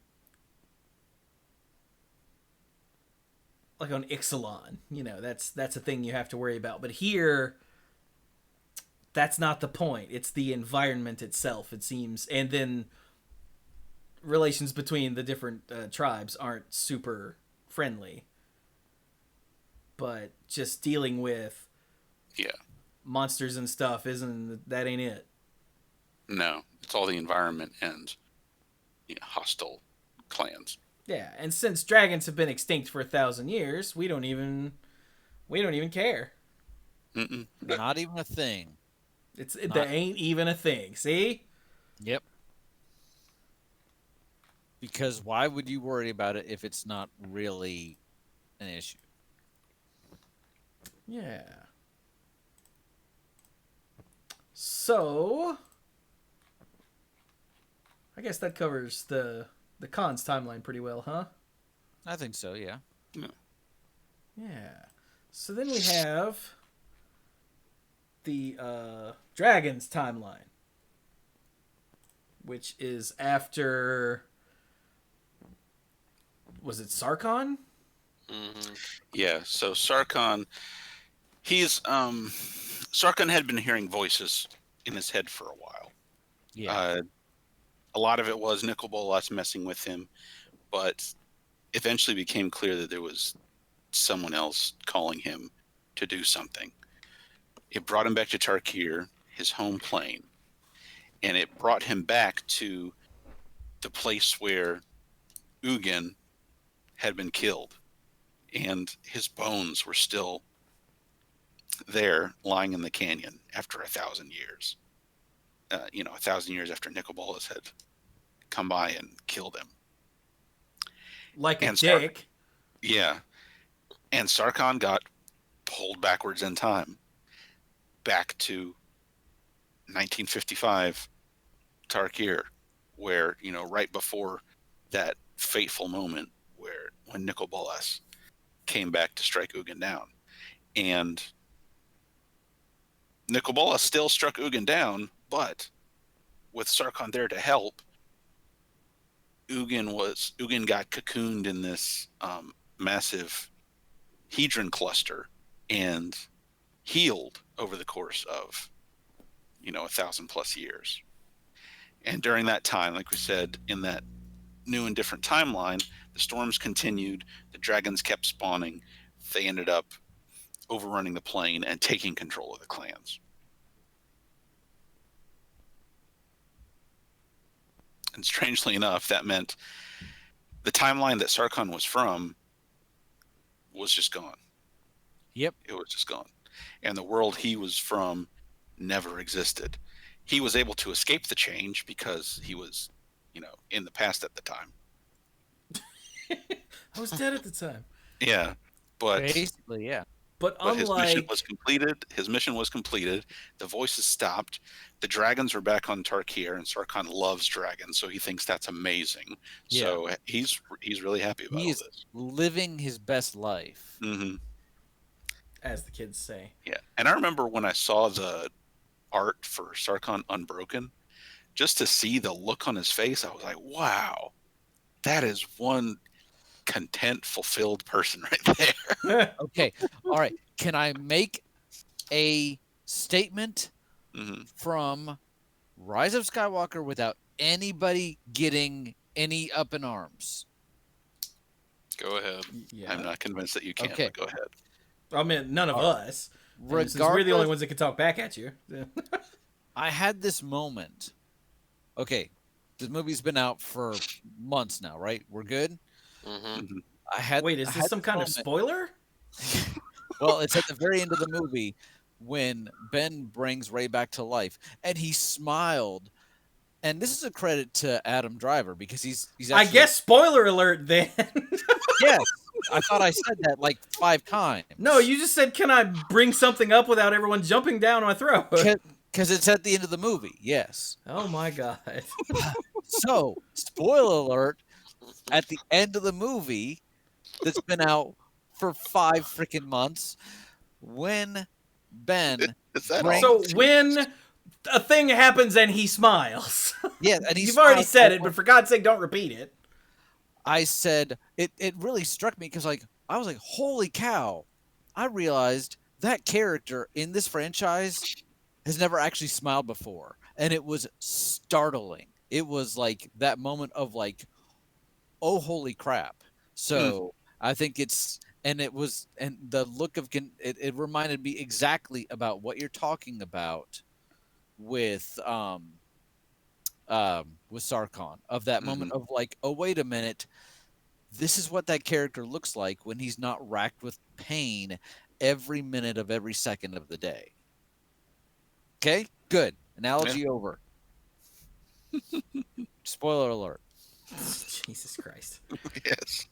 Ixalan, you know, that's a thing you have to worry about. But here, that's not the point. It's the environment itself, it seems. And then relations between the different tribes aren't super friendly. But just dealing with monsters and stuff that ain't it. No, it's all the environment and hostile clans. Yeah, and since dragons have been extinct for 1,000 years, we don't even care. Mm-mm. Not even a thing. That ain't even a thing. See? Yep. Because why would you worry about it if it's not really an issue? Yeah. So, I guess that covers the cons timeline pretty well, huh? I think so, yeah. Yeah. So then we have the Dragons timeline, which is after, was it Sarkon? Mm-hmm. Yeah, so Sarkon, Sarkon had been hearing voices in his head for a while. Yeah. A lot of it was Nicol Bolas messing with him, but eventually became clear that there was someone else calling him to do something. It brought him back to Tarkir, his home plane, and it brought him back to the place where Ugin had been killed, and his bones were still there, lying in the canyon after 1,000 years. 1,000 years after Nicol Bolas had come by and killed him. Like a And dick. Yeah. And Sarkon got pulled backwards in time, back to 1955 Tarkir, where, right before that fateful moment when Nicol Bolas came back to strike Ugin down. And Nicol still struck Ugin down, but with Sarkon there to help, Ugin got cocooned in this massive hedron cluster and healed over the course of 1,000+ years. And during that time, like we said, in that new and different timeline, the storms continued, the dragons kept spawning, they ended up overrunning the plane and taking control of the clans. And strangely enough, that meant the timeline that Sarkon was from was just gone. Yep. It was just gone. And the world he was from never existed. He was able to escape the change because he was, in the past at the time. I was dead at the time. Yeah. But Basically, yeah. But his mission unlike was completed. His mission was completed. The voices stopped. The dragons are back on Tarkir, and Sarkon loves dragons, so he thinks that's amazing. Yeah. So he's really happy about all He's this. living his best life. Mm-hmm. as the kids say. Yeah, and I remember when I saw the art for Sarkon Unbroken, just to see the look on his face, I was like, wow, that is one content, fulfilled person right there. Okay. All right. Can I make a statement Mm-hmm. from Rise of Skywalker without anybody getting any up in arms? Go ahead. Yeah. I'm not convinced that you can, Okay. but go ahead. I mean, none of us. Since we're the only Regardless, ones that can talk back at you. Yeah. I had this moment. Okay, this movie's been out for months now, right? We're good. Mm-hmm. Wait, is this some kind of moment. spoiler? Well, it's at the very end of the movie when Ben brings Ray back to life, and he smiled. And this is a credit to Adam Driver because he's I actually, guess spoiler alert then. yes. I thought I said that like 5 times. No, you just said, can I bring something up without everyone jumping down my throat? Because it's at the end of the movie. Yes. Oh my god. So, spoiler alert, at the end of the movie that's been out for 5 freaking months, when Ben Is that brings- all? So when a thing happens and he smiles. yeah, and he You've already smiles said it, over- but for God's sake, don't repeat it. I said it really struck me because I was like, holy cow. I realized that character in this franchise has never actually smiled before. And it was startling. It was like that moment of like, oh, holy crap. So I think and the look of, it reminded me exactly about what you're talking about with Sarkon, of that moment of like, oh, wait a minute. This is what that character looks like when he's not racked with pain every minute of every second of the day. Okay, good. Analogy over. Spoiler alert. Jesus Christ. Yes.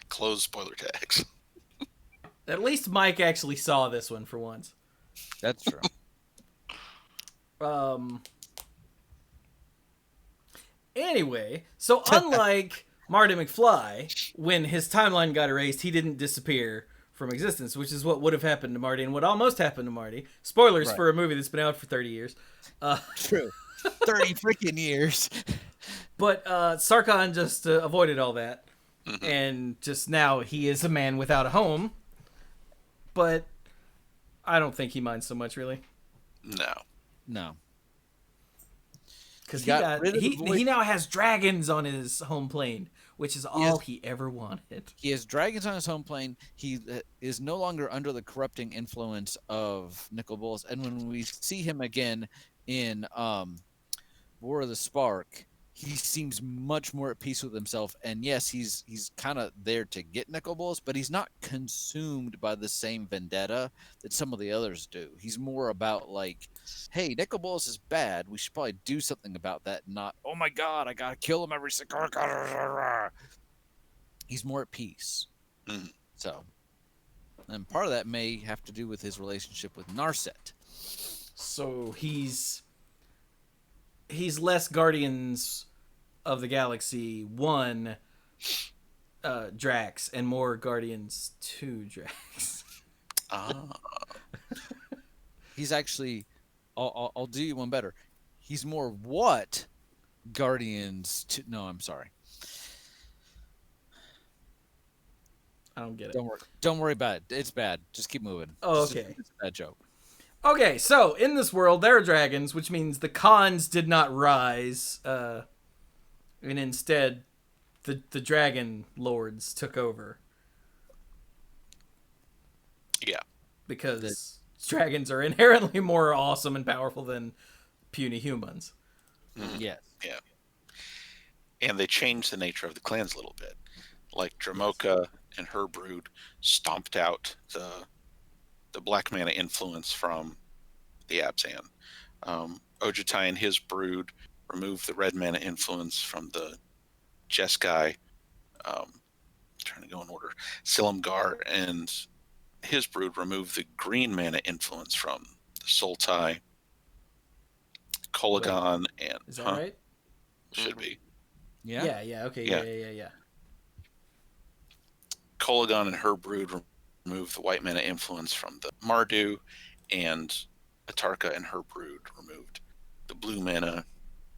Close spoiler tags. At least Mike actually saw this one for once. That's true. Anyway, so unlike Marty McFly, when his timeline got erased, he didn't disappear from existence, which is what would have happened to Marty and what almost happened to Marty. Spoilers Right. for a movie that's been out for 30 years. True. 30 freaking years. But Sarkon just avoided all that. And just now he is a man without a home. But I don't think he minds so much, really. No. No. Because He got rid of the voice. he now has dragons on his home plane, which is all Yes. he ever wanted. He has dragons on his home plane. He is no longer under the corrupting influence of Nicol Bolas. And when we see him again in War of the Spark, he seems much more at peace with himself. And yes, he's kind of there to get Nicol Bolas, but he's not consumed by the same vendetta that some of the others do. He's more about like, hey, Nicol Bolas is bad. We should probably do something about that. Not, oh my God, I gotta kill him every second. He's more at peace. Mhm. So, and part of that may have to do with his relationship with Narset. So he's less Guardians of the Galaxy 1 Drax and more Guardians 2 Drax. Ah. He's actually, I'll do you one better. He's more what Guardians to. No, I'm sorry. I don't get it. Don't worry about it. It's bad. Just keep moving. Oh, Just- okay. It's a bad joke. Okay, so in this world, there are dragons, which means the Khans did not rise, and instead, the dragon lords took over. Yeah. Because dragons are inherently more awesome and powerful than puny humans. Yes. Yeah. And they changed the nature of the clans a little bit. Like Dramoka and her brood stomped out the black mana influence from the Abzan. Ojutai and his brood removed the red mana influence from the Jeskai. Trying to go in order. Silumgar and his brood removed the green mana influence from the Sultai, Kolagon, and Is that right? should be. Yeah. Yeah. Okay. Yeah. Yeah. Kolagon and her brood removed the white mana influence from the Mardu, and Atarka and her brood removed the blue mana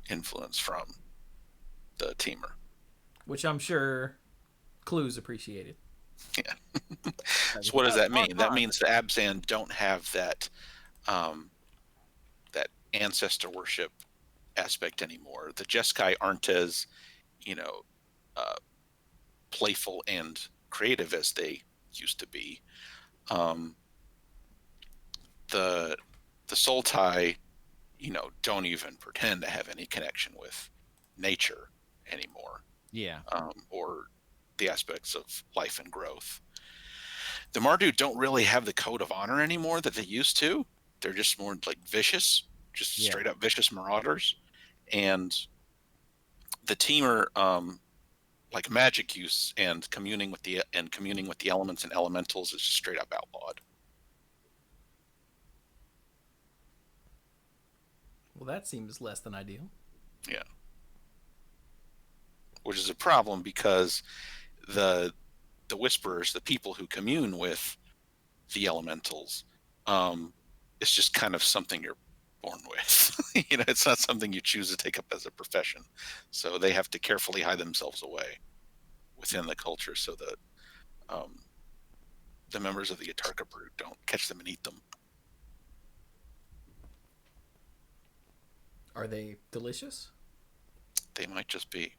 influence from the Teamer. Which I'm sure Clues appreciated. Yeah. So what does that mean? That means the Abzan don't have that that ancestor worship aspect anymore. The Jeskai aren't as, playful and creative as they used to be. The Sultai, don't even pretend to have any connection with nature anymore, Yeah. or the aspects of life and growth. The Mardu don't really have the code of honor anymore that they used to. They're just more like vicious, just straight up vicious marauders. And the Teamer, like magic use and communing with the elements and elementals is just straight up outlawed. Well, that seems less than ideal. Yeah. Which is a problem because the Whisperers, the people who commune with the elementals, it's just kind of something you're born with. It's not something you choose to take up as a profession. So they have to carefully hide themselves away within the culture so that the members of the Atarka brood don't catch them and eat them. Are they delicious? They might just be.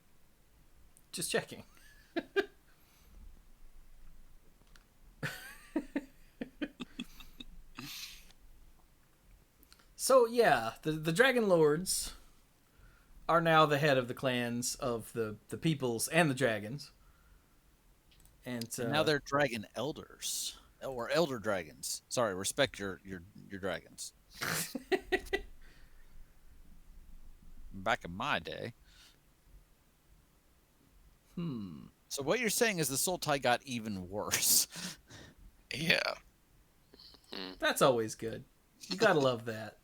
Just checking. So yeah, the Dragon Lords are now the head of the clans of the peoples and the dragons. And Now they're dragon elders or elder dragons. Sorry, respect your dragons. Back in my day. So what you're saying is the Sultai got even worse. Yeah. That's always good. You gotta love that.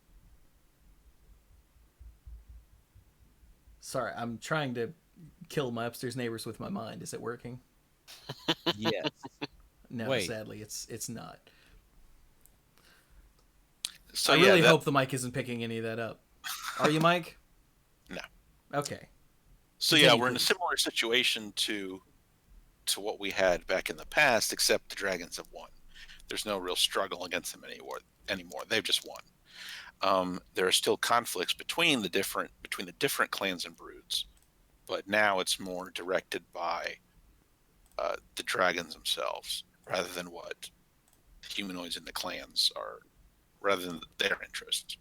Sorry, I'm trying to kill my upstairs neighbors with my mind. Is it working? Yes. No, Wait. sadly, it's not. So I really hope the mic isn't picking any of that up. Are you, Mike? No. Okay. So Continue, yeah, we're in a please. similar situation to what we had back in the past, except the dragons have won. There's no real struggle against them anymore. They've just won. There are still conflicts between the different clans and broods, but now it's more directed by the dragons themselves rather than what humanoids in the clans are, rather than their interests.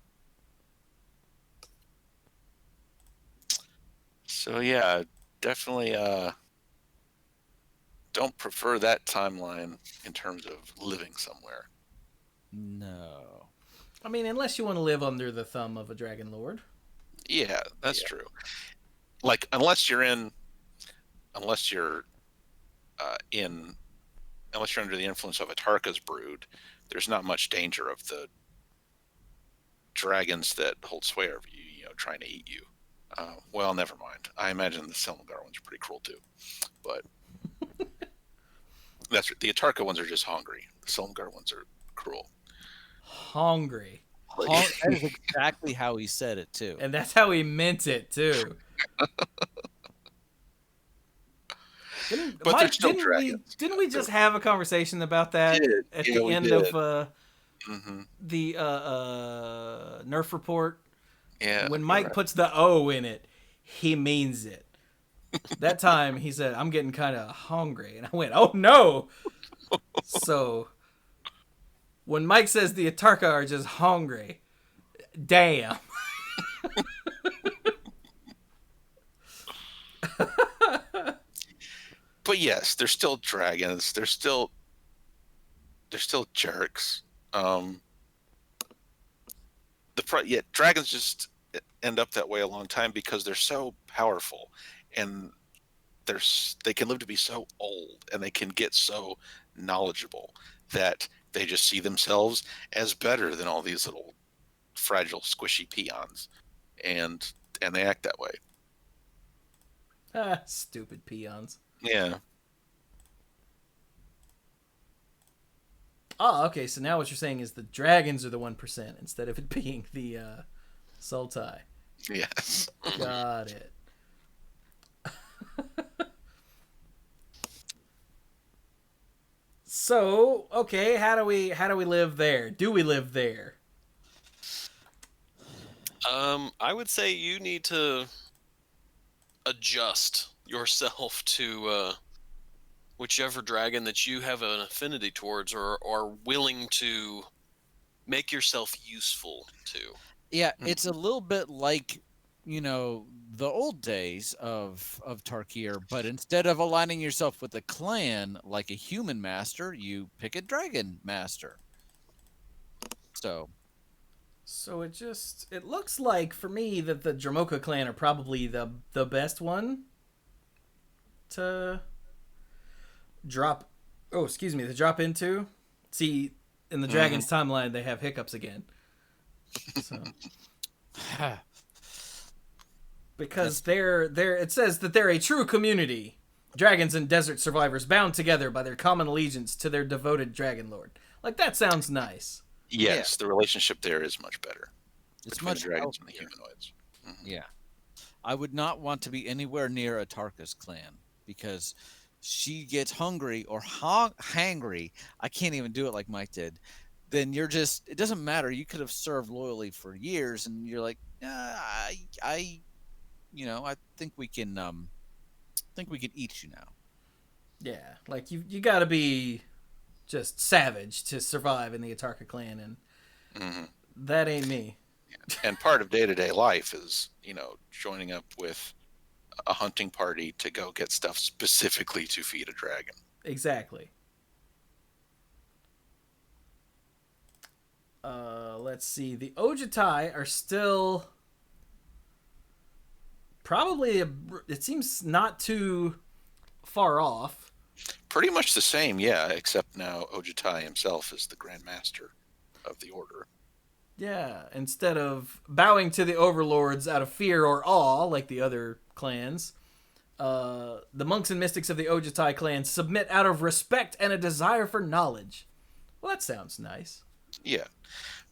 So yeah, definitely don't prefer that timeline in terms of living somewhere. No. I mean, unless you want to live under the thumb of a Dragon Lord. Yeah, that's true. Like unless you're under the influence of a Tarka's brood, there's not much danger of the dragons that hold sway over you, trying to eat you. Well, never mind. I imagine the Silumgar ones are pretty cruel too, but the Atarka ones are just hungry. The Silumgar ones are cruel. Hungry. That is exactly how he said it too. And that's how he meant it too. But they're still didn't dragons. we just have a conversation about that did. at Yeah, the we end did. of Mm-hmm. the Nerf report? Yeah. When you're Mike right. puts the O in it, he means it. That time he said, "I'm getting kind of hungry," and I went, "Oh no!" So when Mike says the Tarkir are just hungry, damn. But yes, they're still dragons. They're still jerks. Dragons just end up that way a long time because they're so powerful, and they can live to be so old, and they can get so knowledgeable that they just see themselves as better than all these little fragile, squishy peons, and they act that way. Stupid peons. Yeah. Oh, okay. So now what you're saying is the dragons are the 1% instead of it being the Sultai. Yes. Got it. So, okay, how do we live there? Do we live there? I would say you need to adjust yourself to whichever dragon that you have an affinity towards or are willing to make yourself useful to. Yeah, it's a little bit like, the old days of Tarkir, but instead of aligning yourself with a clan like a human master, you pick a dragon master. So it looks like for me that the Dramoka clan are probably the best one to drop to drop into. See, in the Dragon's timeline they have hiccups again. So because they're it says that they're a true community. Dragons and desert survivors bound together by their common allegiance to their devoted dragon lord. Like, that sounds nice. Yes, the relationship there is much better. it's Between much the dragons and the healthier. humanoids. Yeah. I would not want to be anywhere near a Tarkus clan because she gets hungry or hangry. I can't even do it like Mike did. Then it doesn't matter. You could have served loyally for years and you're like, I think we can eat you now. Yeah, like you got to be just savage to survive in the Atarka clan, and that ain't me. And part of day-to-day life is, joining up with a hunting party to go get stuff specifically to feed a dragon. Exactly. Let's see. The Ojutai are still probably it seems not too far off. Pretty much the same, yeah, except now Ojutai himself is the Grand Master of the Order. Yeah, instead of bowing to the overlords out of fear or awe like the other clans, the monks and mystics of the Ojutai clan submit out of respect and a desire for knowledge. Well, that sounds nice. Yeah.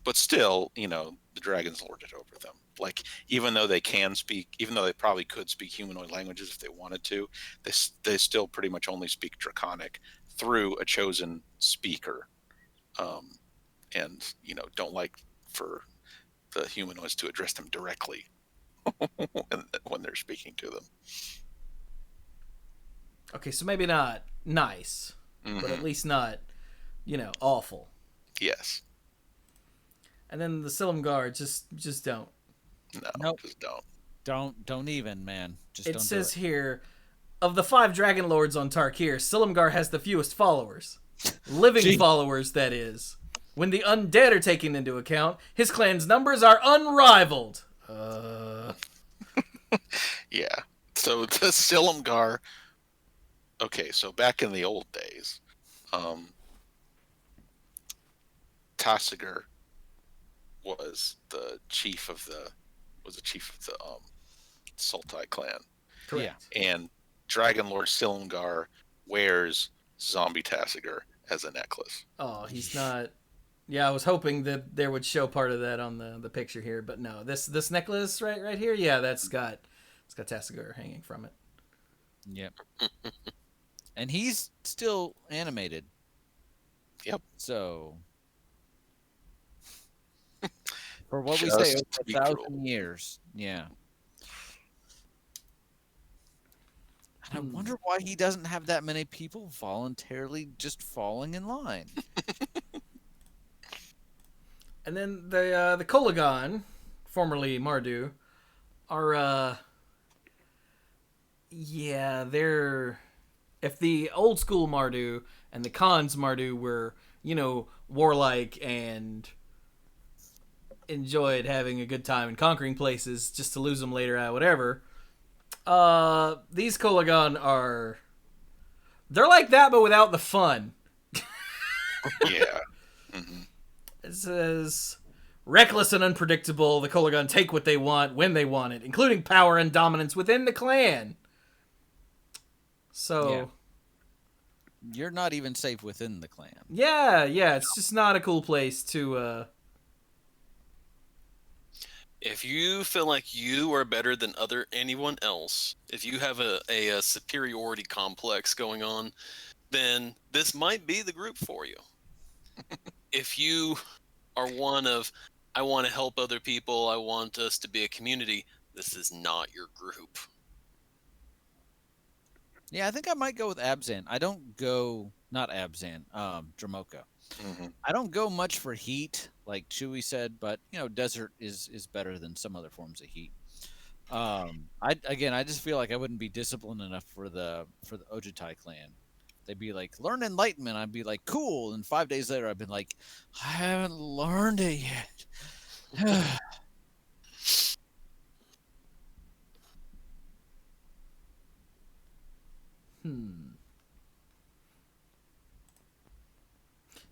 But still, the dragons lord it over them. Like, even though they probably could speak humanoid languages if they wanted to, they still pretty much only speak Draconic through a chosen speaker. And, don't like for the humanoids to address them directly when they're speaking to them. Okay, so maybe not nice, but at least not, awful. Yes. And then the Silumgar just don't. No, Nope. Just don't. Don't even, man. Just It don't says do here, of the 5 dragon lords on Tarkir, Silumgar has the fewest followers. Living followers, that is. When the undead are taken into account, his clan's numbers are unrivaled. Yeah. So the Silumgar. Okay, so back in the old days, Tasigur was the chief of the Sultai clan. Correct. And Dragon Lord Silumgar wears Zombie Tasigur as a necklace. Oh, he's not Yeah, I was hoping that there would show part of that on the picture here, but no. This necklace right here, yeah, it's got Tassigor hanging from it. Yep. And he's still animated. Yep. So for what we Just say, to over be 1,000 cruel. years. Yeah. And I wonder why he doesn't have that many people voluntarily just falling in line. And then the Kolagon, formerly Mardu, are yeah, they're, if the old school Mardu and the Khan's Mardu were, warlike and enjoyed having a good time and conquering places just to lose them later at whatever. These Kolagon they're like that but without the fun. Yeah. Hmm. It says, reckless and unpredictable, the Kolagon take what they want when they want it, including power and dominance within the clan. So, Yeah. You're not even safe within the clan. yeah, it's just not a cool place to, If you feel like you are better than anyone else, if you have a superiority complex going on, then this might be the group for you. If you are one of, I want to help other people, I want us to be a community, this is not your group. Yeah, I think I might go with Abzan. I don't go, not Abzan, Dramoka. Hmm. I don't go much for heat, like Chewy said, but desert is better than some other forms of heat. I just feel like I wouldn't be disciplined enough for the Ojutai clan. They'd be like, learn enlightenment. I'd be like, cool. And 5 days later, I've been like, I haven't learned it yet.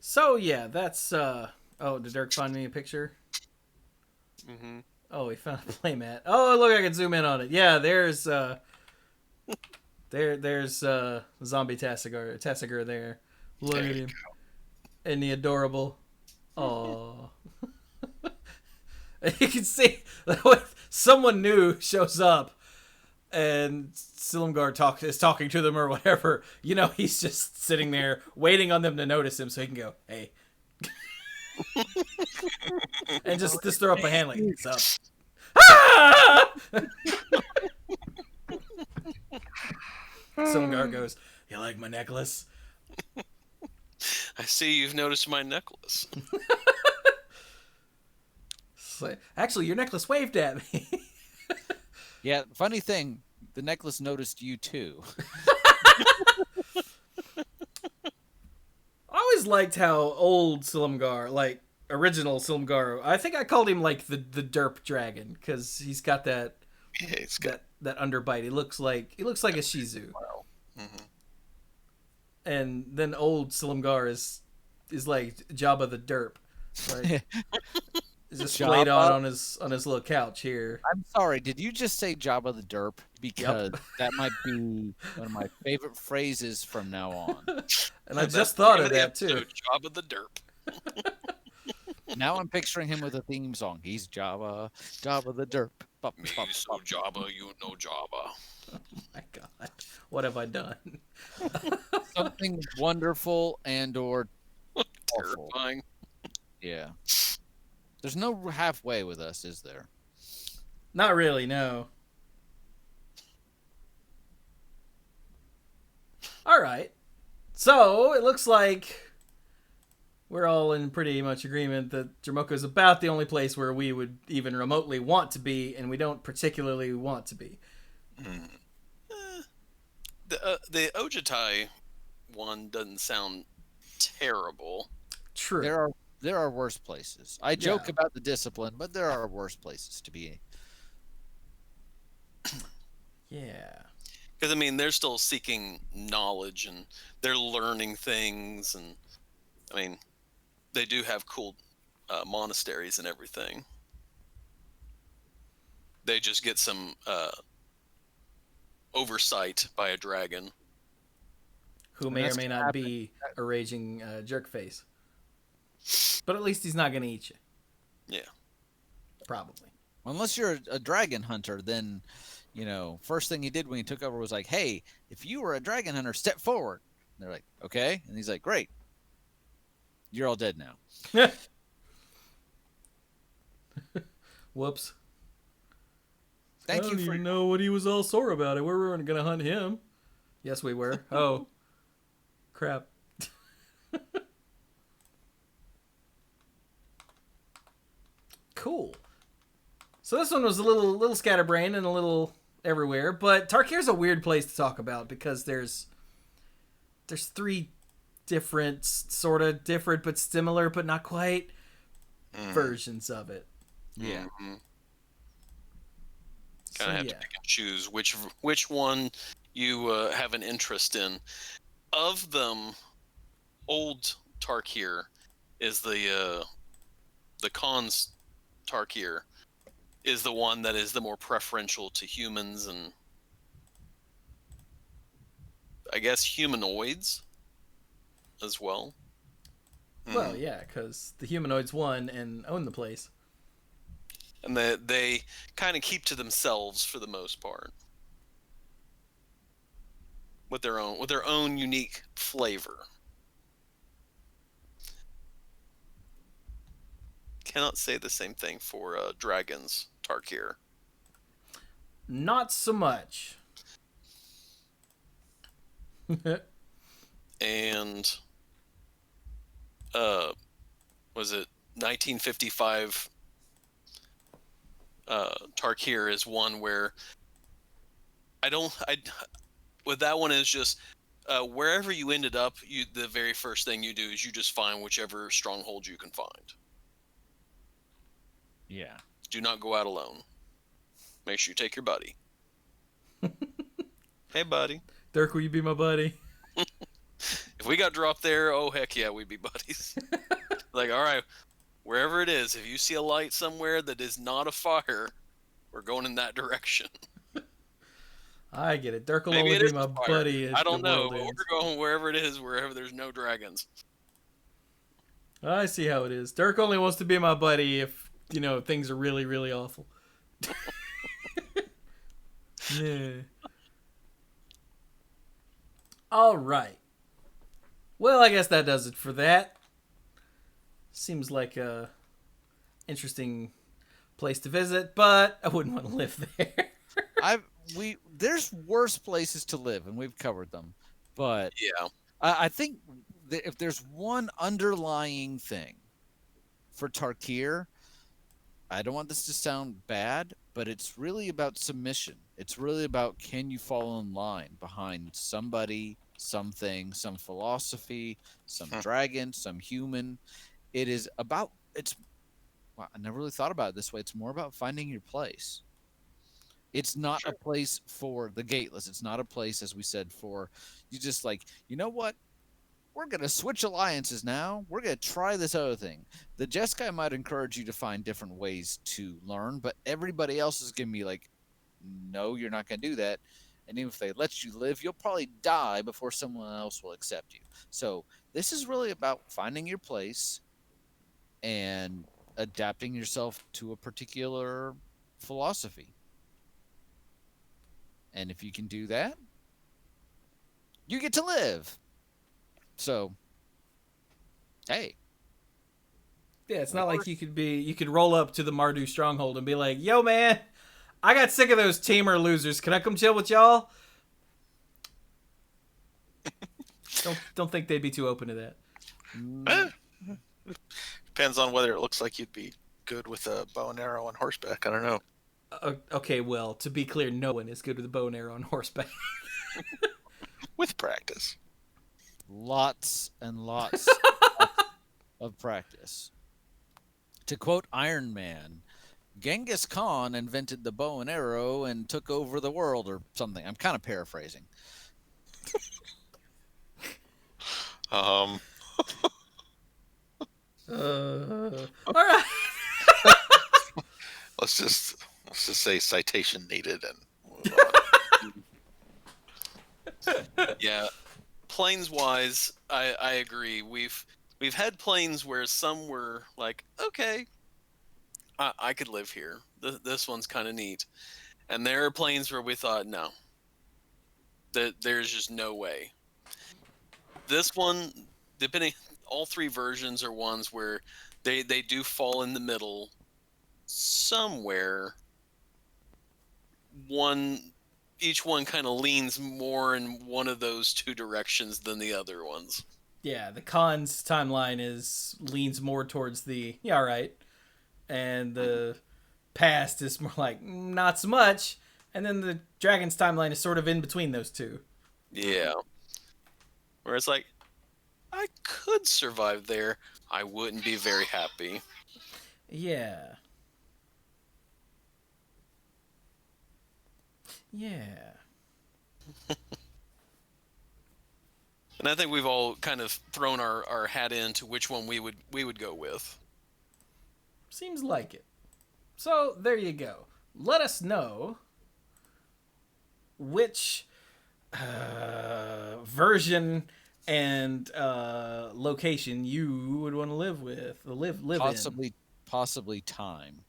So yeah, that's oh, did Dirk find me a picture? Mm-hmm. Oh, he found a playmat. Oh, look, I can zoom in on it. Yeah, there's there's zombie Tassigor there. Look at him. Isn't he adorable? Oh. You can see someone new shows up and Silumgar is talking to them or whatever. He's just sitting there waiting on them to notice him so he can go, hey. And just throw up a hand like, what's up? Ah! Silumgar goes, you like my necklace? I see you've noticed my necklace. Actually, your necklace waved at me. Yeah, funny thing, the necklace noticed you too. I always liked how old Silumgar, like original Silumgar, I think I called him like the derp dragon because he's got that that underbite. He looks like a Shizu. Wow. Mm-hmm. And then old Silumgar is like Jabba the derp. Right? He's just laid on his little couch here. I'm sorry, did you just say Jabba the derp? Because that might be one of my favorite phrases from now on. And I just thought of that too. Jabba the derp. Now I'm picturing him with a theme song. He's Jabba the derp. Bop, Me bop, so bop. Jabba, you know Jabba. Oh my god. What have I done? Something wonderful and or awful. Terrifying. Yeah. There's no halfway with us, is there? Not really, no. All right. So, it looks like we're all in pretty much agreement that Jamoka is about the only place where we would even remotely want to be, and we don't particularly want to be. The Ojutai one doesn't sound terrible. True. There are worse places. I joke about the discipline, but there are worse places to be. Yeah. Because, I mean, they're still seeking knowledge and they're learning things. And, I mean, they do have cool monasteries and everything. They just get some oversight by a dragon. Who may or may not be a raging jerk face. But at least he's not gonna eat you. Yeah. Probably. Unless you're a dragon hunter, then, first thing he did when he took over was like, hey, if you were a dragon hunter, step forward. And they're like, okay. And he's like, great. You're all dead now. Whoops. Thank I you don't for even know what he was all sore about it. We were gonna hunt him. Yes, we were. Oh, crap. Cool. So this one was a little scatterbrained and a little everywhere, but Tarkir's a weird place to talk about because there's three different, sort of different but similar but not quite versions of it. Yeah. Kind of have to pick and choose which one you have an interest in. Of them, old Tarkir is the Khan's Tarkir is the one that is the more preferential to humans and I guess humanoids as well. Well, yeah, because the humanoids won and own the place. And they kind of keep to themselves for the most part, with their own unique flavor. Cannot say the same thing for dragons, Tarkir. Not so much. And was it 1955? Tarkir is one where with that one is just wherever you ended up, the very first thing you do is you just find whichever stronghold you can find. Yeah. Do not go out alone. Make sure you take your buddy. Hey, buddy. Dirk, will you be my buddy? If we got dropped there, oh heck yeah, we'd be buddies. Like, all right, wherever it is, if you see a light somewhere that is not a fire, we're going in that direction. I get it. Dirk will Maybe only it be is my a fire. buddy. I don't know, but ends. we're going wherever it is, wherever there's no dragons. I see how it is. Dirk only wants to be my buddy if, things are really, really awful. Yeah. All right. Well, I guess that does it for that. Seems like a interesting place to visit, but I wouldn't want to live there. There's worse places to live, and we've covered them. But Yeah. I think that if there's one underlying thing for Tarkir, I don't want this to sound bad, but it's really about submission. It's really about, can you fall in line behind somebody, something, some philosophy, some dragon, some human. It is about, I never really thought about it this way. It's more about finding your place. It's not a place for the gateless. It's not a place, as we said, for you just like, you know what? We're going to switch alliances now. We're going to try this other thing. The Jeskai might encourage you to find different ways to learn, but everybody else is going to be like, no, you're not going to do that. And even if they let you live, you'll probably die before someone else will accept you. So this is really about finding your place and adapting yourself to a particular philosophy. And if you can do that, you get to live. So, hey. Yeah, it's not like you could roll up to the Mardu stronghold and be like, yo, man, I got sick of those tamer losers. Can I come chill with y'all? Don't think they'd be too open to that. Depends on whether it looks like you'd be good with a bow and arrow on horseback. I don't know. Okay, well, to be clear, no one is good with a bow and arrow on horseback. With practice. Lots and lots of practice. To quote Iron Man, Genghis Khan invented the bow and arrow and took over the world or something. I'm kind of paraphrasing. All right. Let's just say citation needed and move on. Yeah. Planes wise, I agree. We've we've had planes where some were like, okay, I could live here. This one's kind of neat. And there are planes where we thought, no, that there's just no way. This one, depending, all three versions are ones where they do fall in the middle somewhere. Each one kind of leans more in one of those two directions than the other ones. Yeah, the Khan's timeline leans more towards the yeah, right, and the past is more like not so much, and then the Dragon's timeline is sort of in between those two. Yeah. Where it's like, I could survive there. I wouldn't be very happy. Yeah. Yeah. And I think we've all kind of thrown our hat into which one we would go with. Seems like it. So, there you go. Let us know which version and location you would want to live with, live Possibly time.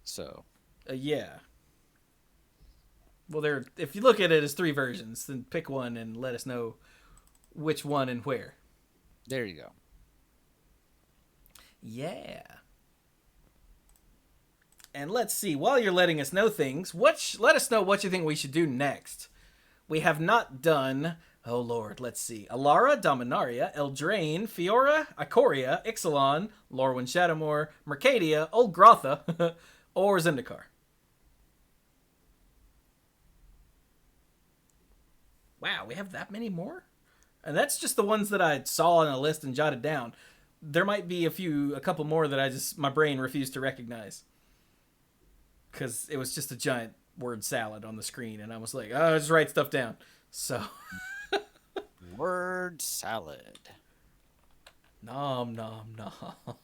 So. Yeah. Well, if you look at it as three versions, then pick one and let us know which one and where. There you go. Yeah. And let's see, while you're letting us know things, let us know what you think we should do next. We have not done, oh lord, let's see, Alara, Dominaria, Eldraine, Fiora, Ikoria, Ixalan, Lorwyn Shadowmoor, Mercadia, Old Grotha, or Zendikar. Wow, we have that many more? And that's just the ones that I saw on a list and jotted down. There might be a couple more that my brain refused to recognize. Because it was just a giant word salad on the screen, and I was like, oh, just write stuff down. So. Word salad. Nom, nom, nom.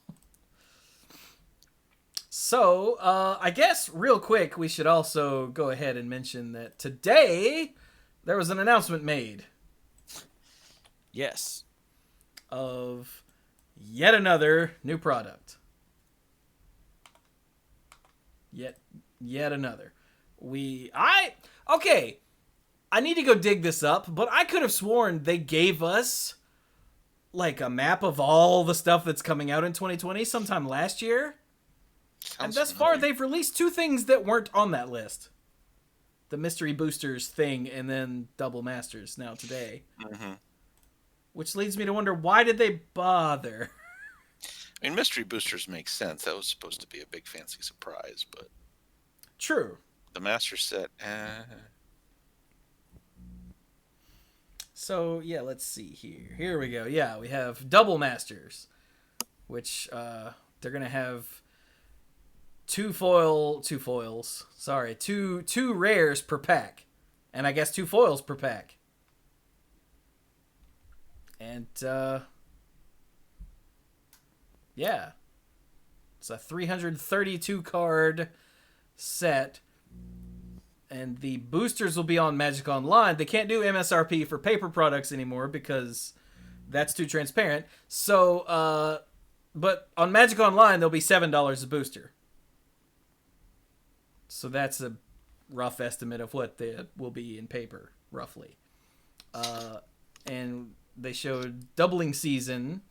So, I guess real quick, we should also go ahead and mention that today there was an announcement made. Yes. Of yet another new product. Yet another. Okay. I need to go dig this up, but I could have sworn they gave us like a map of all the stuff that's coming out in 2020 sometime last year. And thus far, they've released two things that weren't on that list. The Mystery Boosters thing and then Double Masters now today. Mm-hmm. Which leads me to wonder, why did they bother? I mean, Mystery Boosters makes sense. That was supposed to be a big fancy surprise, but... True. The Master Set, So, yeah, let's see here. Here we go. Yeah, we have Double Masters, which they're going to have two rares per pack. And I guess two foils per pack. And, yeah. It's a 332 card set. And the boosters will be on Magic Online. They can't do MSRP for paper products anymore because that's too transparent. So, but on Magic Online, they'll be $7 a booster. So that's a rough estimate of what they will be in paper, roughly. And they showed Doubling Season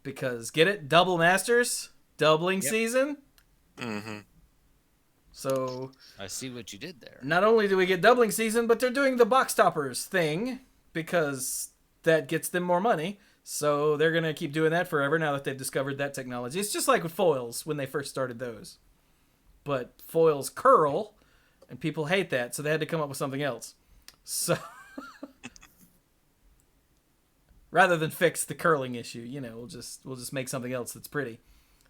because, get it? Double Masters? Doubling Season? Mm-hmm. So I see what you did there. Not only do we get Doubling Season, but they're doing the box toppers thing because that gets them more money. So they're going to keep doing that forever now that they've discovered that technology. It's just like with foils when they first started those. But foils curl, and people hate that, so they had to come up with something else. So rather than fix the curling issue, we'll just make something else that's pretty.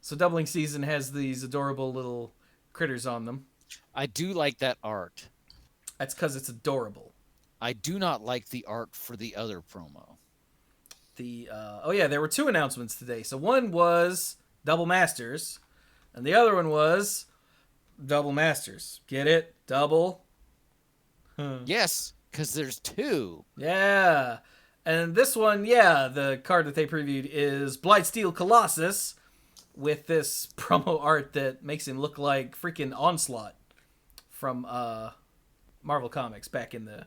So Doubling Season has these adorable little critters on them. I do like that art. That's because it's adorable. I do not like the art for the other promo. There were two announcements today. So one was Double Masters, and the other one was Double Masters. Get it? Double? Yes, because there's two. Yeah. And this one, yeah, the card that they previewed is Blightsteel Colossus with this promo art that makes him look like freaking Onslaught from Marvel Comics back in the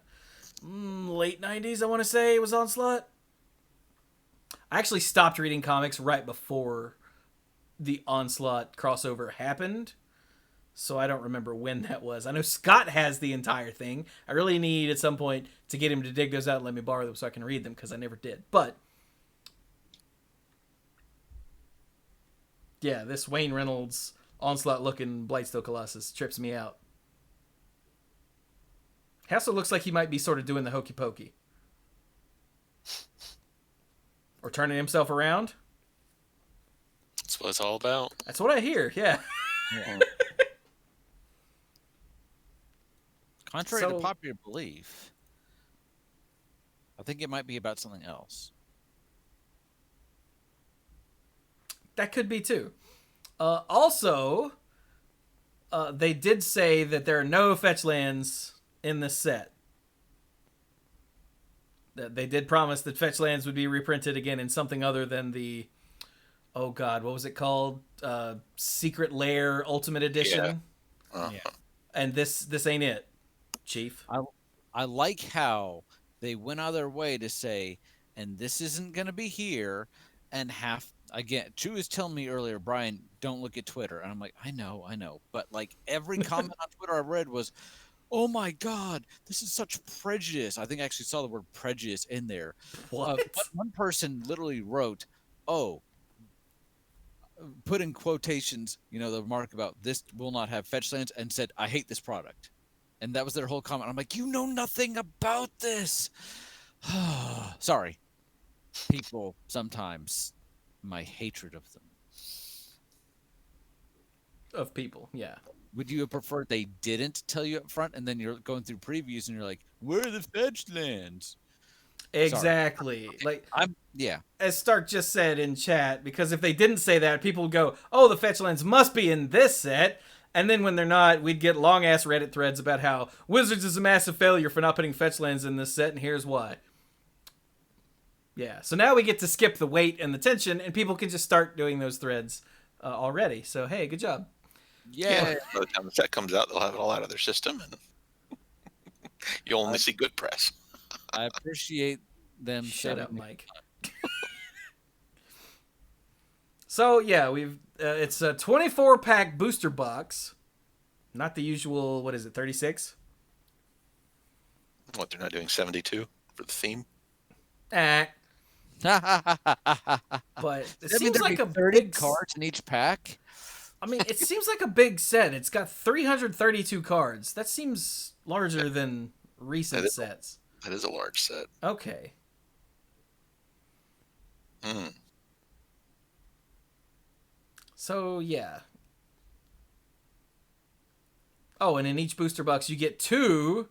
late 90s, I want to say it was Onslaught. I actually stopped reading comics right before the Onslaught crossover happened, so I don't remember when that was. I know Scott has the entire thing. I really need at some point to get him to dig those out and let me borrow them so I can read them, because I never did. But yeah, this Wayne Reynolds Onslaught-looking Blightsteel Colossus trips me out. He also looks like he might be sort of doing the hokey pokey. Or turning himself around. That's what it's all about. That's what I hear, yeah. Contrary to popular belief, I think it might be about something else. That could be too. Also, they did say that there are no fetch lands in this set. They did promise that fetch lands would be reprinted again in something other than the, oh god, what was it called? Secret Lair Ultimate Edition. Yeah. Yeah. And this ain't it, Chief. I like how they went out of their way to say, and this isn't going to be here, and again, Chu was telling me earlier, Brian, don't look at Twitter. And I'm like, I know. But like every comment on Twitter I read was, oh my God, this is such prejudice. I think I actually saw the word prejudice in there. What? One person literally wrote, put in quotations, the remark about this will not have fetch lands, and said, I hate this product. And that was their whole comment. I'm like, you know nothing about this. Sorry. People, sometimes my hatred of them. Of people, yeah. Would you have preferred they didn't tell you up front, and then you're going through previews and you're like, where are the fetch lands? Exactly. Sorry. As Stark just said in chat, because if they didn't say that, people would go, oh, the fetch lands must be in this set. And then when they're not, we'd get long-ass Reddit threads about how Wizards is a massive failure for not putting fetch lands in this set, and here's why. Yeah, so now we get to skip the wait and the tension, and people can just start doing those threads already. So, hey, good job. Yeah. By the time the set comes out, they'll have it all out of their system, and you'll only see good press. I appreciate them. Shut up, Mike. So yeah, it's a 24-pack booster box, not the usual. What is it, 36? What, they're not doing 72 for the theme? But it seems like a 30 big cards in each pack. I mean, it seems like a big set. It's got 332 cards. That seems larger than recent sets. That is a large set. Okay. So, yeah. Oh, and in each booster box, you get 2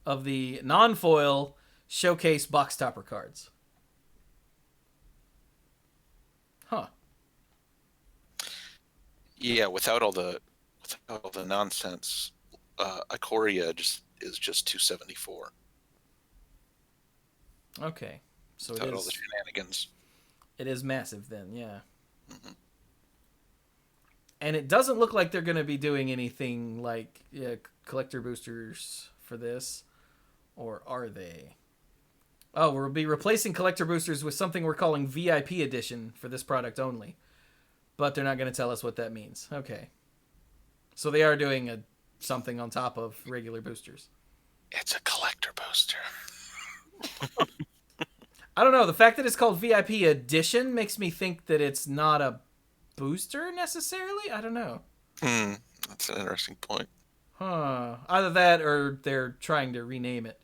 of the non-foil showcase box topper cards. Huh. Yeah, without all the nonsense, Ikoria is just 274. Okay. So without all the shenanigans. It is massive then, yeah. Mm-hmm. And it doesn't look like they're going to be doing anything like collector boosters for this. Or are they? Oh, we'll be replacing collector boosters with something we're calling VIP edition for this product only. But they're not going to tell us what that means. Okay. So they are doing something on top of regular boosters. It's a collector booster. I don't know. The fact that it's called VIP edition makes me think that it's not a booster necessarily. I don't know. That's an interesting point. Huh. Either that or they're trying to rename it.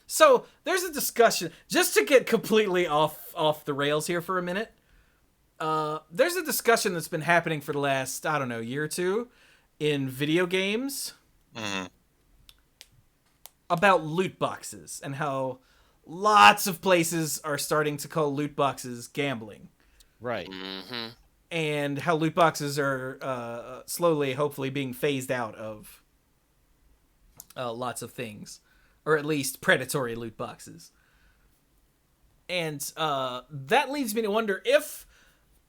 So there's a discussion, just to get completely off the rails here for a minute. There's a discussion that's been happening for the last, I don't know, year or two in video games about loot boxes and how lots of places are starting to call loot boxes gambling. Right. Mm-hmm. And how loot boxes are slowly, hopefully, being phased out of lots of things. Or at least predatory loot boxes. And that leads me to wonder if,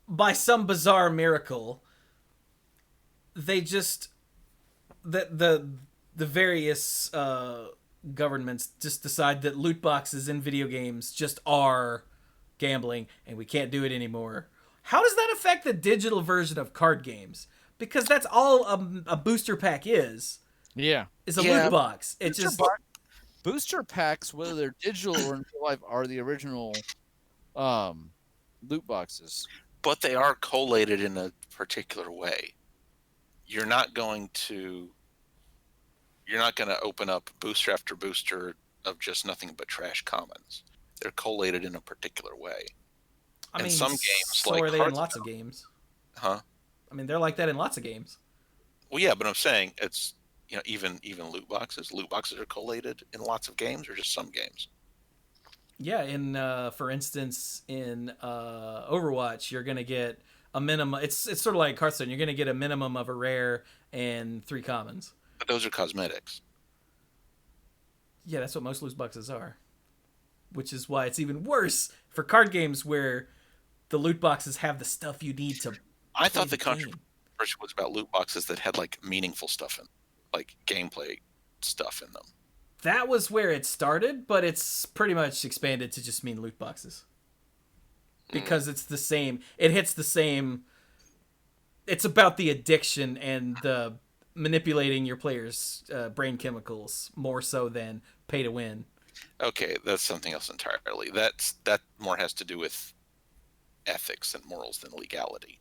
by some bizarre miracle, they just the various governments just decide that loot boxes in video games just are gambling and we can't do it anymore. How does that affect the digital version of card games? Because that's all a booster pack is Yeah. a loot box. It Booster just booster packs, whether they're digital or in real life, are the original loot boxes. But they are collated in a particular way. You're not going to open up booster after booster of just nothing but trash commons. They're collated in a particular way. I mean, some games, so like are they in Hearthstone- lots of games. Huh? I mean, they're like that in lots of games. Well, yeah, but I'm saying it's, even loot boxes. Loot boxes are collated in lots of games, or just some games. Yeah, in for instance, in Overwatch, you're gonna get a minimum. It's sort of like Hearthstone. You're gonna get a minimum of a rare and 3 commons. But those are cosmetics. Yeah, that's what most loot boxes are. Which is why it's even worse for card games where the loot boxes have the stuff you need to. I thought the game. controversy was about loot boxes that had like meaningful stuff in, like gameplay stuff in them. That was where it started, but it's pretty much expanded to just mean loot boxes. Because it's the same. It hits the same. It's about the addiction and the manipulating your players' brain chemicals more so than pay to win. Okay, that's something else entirely. That more has to do with ethics and morals than legality.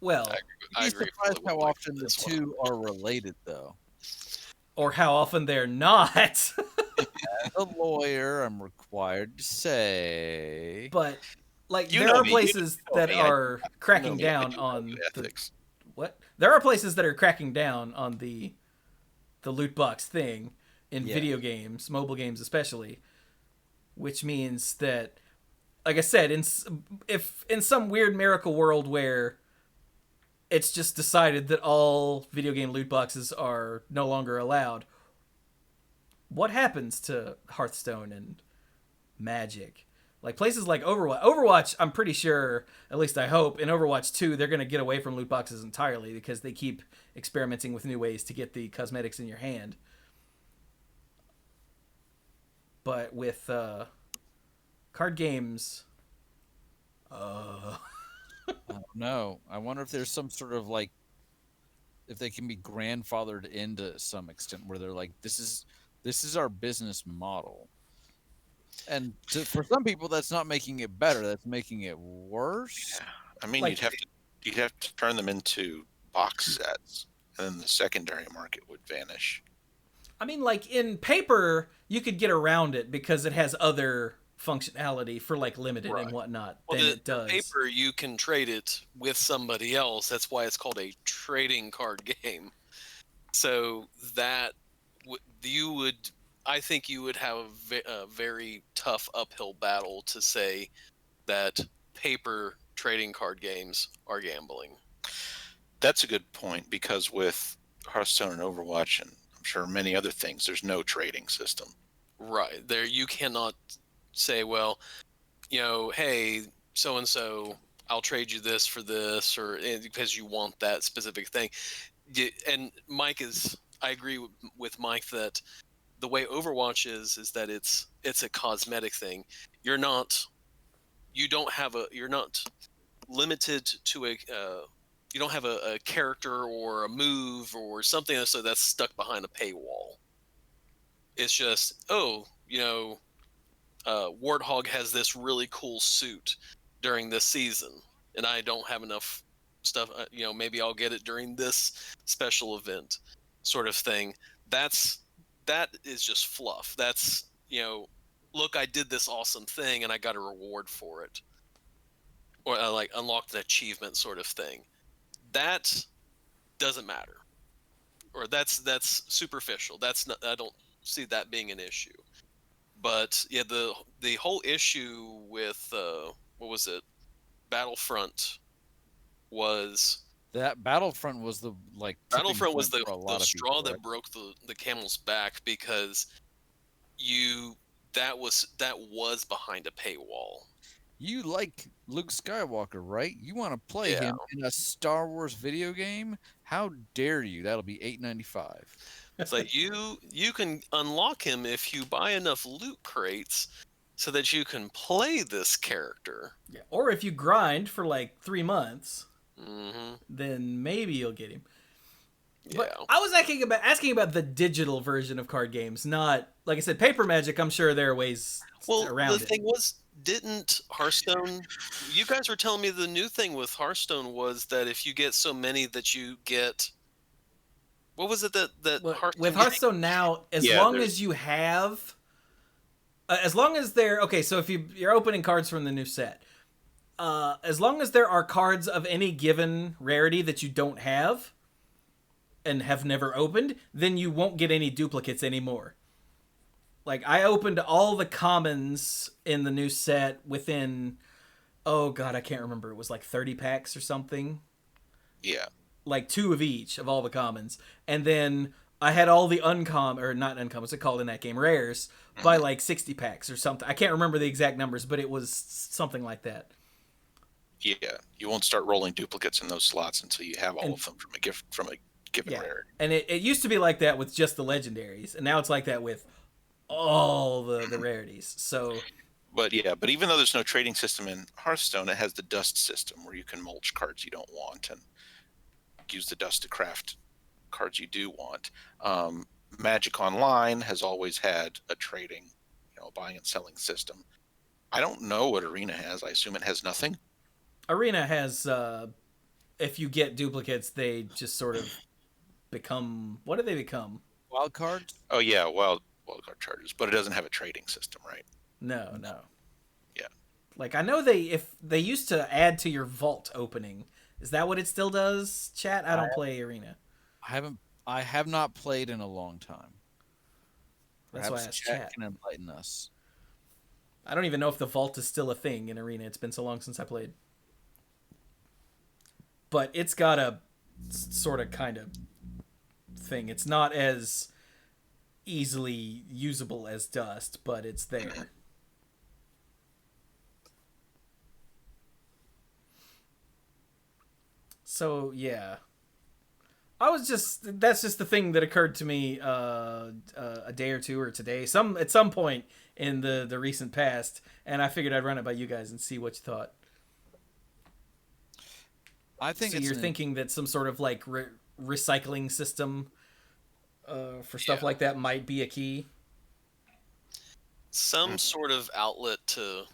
Well, I You'd be agree surprised with how Mike often on the this one. two are related, though. or how often they're not. As a lawyer, I'm required to say. But like You there know are me, places you know that me, are cracking You know me, I down do on value the ethics. what? There are places that are cracking down on the loot box thing in Yeah. video games, mobile games especially, which means that, like I said, if in some weird miracle world where it's just decided that all video game loot boxes are no longer allowed, what happens to Hearthstone and Magic? Like places like Overwatch, I'm pretty sure, at least I hope, in Overwatch 2, they're going to get away from loot boxes entirely because they keep experimenting with new ways to get the cosmetics in your hand. But with card games, I don't know. I wonder if there's some sort of like, if they can be grandfathered into some extent where they're like, this is our business model. And for some people, that's not making it better. That's making it worse. Yeah. I mean, Like- you'd have to turn them into box sets, and then the secondary market would vanish. I mean, like in paper, you could get around it because it has other functionality for like limited Right. and whatnot Well, than the it does. paper, you can trade it with somebody else. That's why it's called a trading card game. So that I think you would have a very tough uphill battle to say that paper trading card games are gambling. That's a good point, because with Hearthstone and Overwatch, and I'm sure many other things, there's no trading system. Right. There you cannot say, well, hey, so and so, I'll trade you this for this, or because you want that specific thing. And I agree with Mike that the way Overwatch is that it's a cosmetic thing. You're not limited to you don't have a character or a move or something that's stuck behind a paywall. It's just, Warthog has this really cool suit during this season, and I don't have enough stuff. Maybe I'll get it during this special event, sort of thing. That is just fluff. That's look, I did this awesome thing and I got a reward for it, or I like unlocked an achievement, sort of thing. That doesn't matter, or that's superficial. That's not. I don't see that being an issue. But yeah, the whole issue with what was it, Battlefront, was That Battlefront was the tipping Battlefront was point the for a lot of straw people, that broke the camel's back, because that was behind a paywall. You like Luke Skywalker, right? You want to play Yeah. him in a Star Wars video game? How dare you? That'll be $8.95. It's like you can unlock him if you buy enough loot crates so that you can play this character. Yeah. Or if you grind for like 3 months, Mm-hmm. then maybe you'll get him. Yeah. But I was asking about the digital version of card games, not like I said, paper Magic. I'm sure there are ways around the it. thing was, didn't Hearthstone? You guys were telling me the new thing with Hearthstone was that if you get so many that you get. What was it that Hearthstone with Hearthstone now? As long as you have, as long as they're okay. So if you're opening cards from the new set, as long as there are cards of any given rarity that you don't have and have never opened, then you won't get any duplicates anymore. Like, I opened all the commons in the new set within, oh god, I can't remember. It was like 30 packs or something. Yeah. Like 2 of each of all the commons. And then I had all the or not uncommons, they're called in that game, rares, by like 60 packs or something. I can't remember the exact numbers, but it was something like that. Yeah. You won't start rolling duplicates in those slots until you have all of them from a given rarity. And it used to be like that with just the legendaries, and now it's like that with all the rarities. So, but even though there's no trading system in Hearthstone, it has the dust system where you can mulch cards you don't want and use the dust to craft cards you do want. Magic Online has always had a trading, buying and selling system. I don't know what Arena has. I assume it has nothing. Arena has, if you get duplicates, they just sort of become, what do they become? Wild cards? Oh yeah, wild card charges, but it doesn't have a trading system, right? No. Yeah. Like, I know they used to add to your vault opening. Is that what it still does, chat? I don't play Arena. I have not played in a long time. That's why I asked chat. Can enlighten us. I don't even know if the vault is still a thing in Arena. It's been so long since I played. But it's got a sort of kind of thing. It's not as easily usable as Dust, but it's there. So, yeah. That's just the thing that occurred to me a day or two or today, at some point in the recent past, and I figured I'd run it by you guys and see what you thought. I think so you're thinking that some sort of like recycling system for stuff like that might be a key? Some sort of outlet to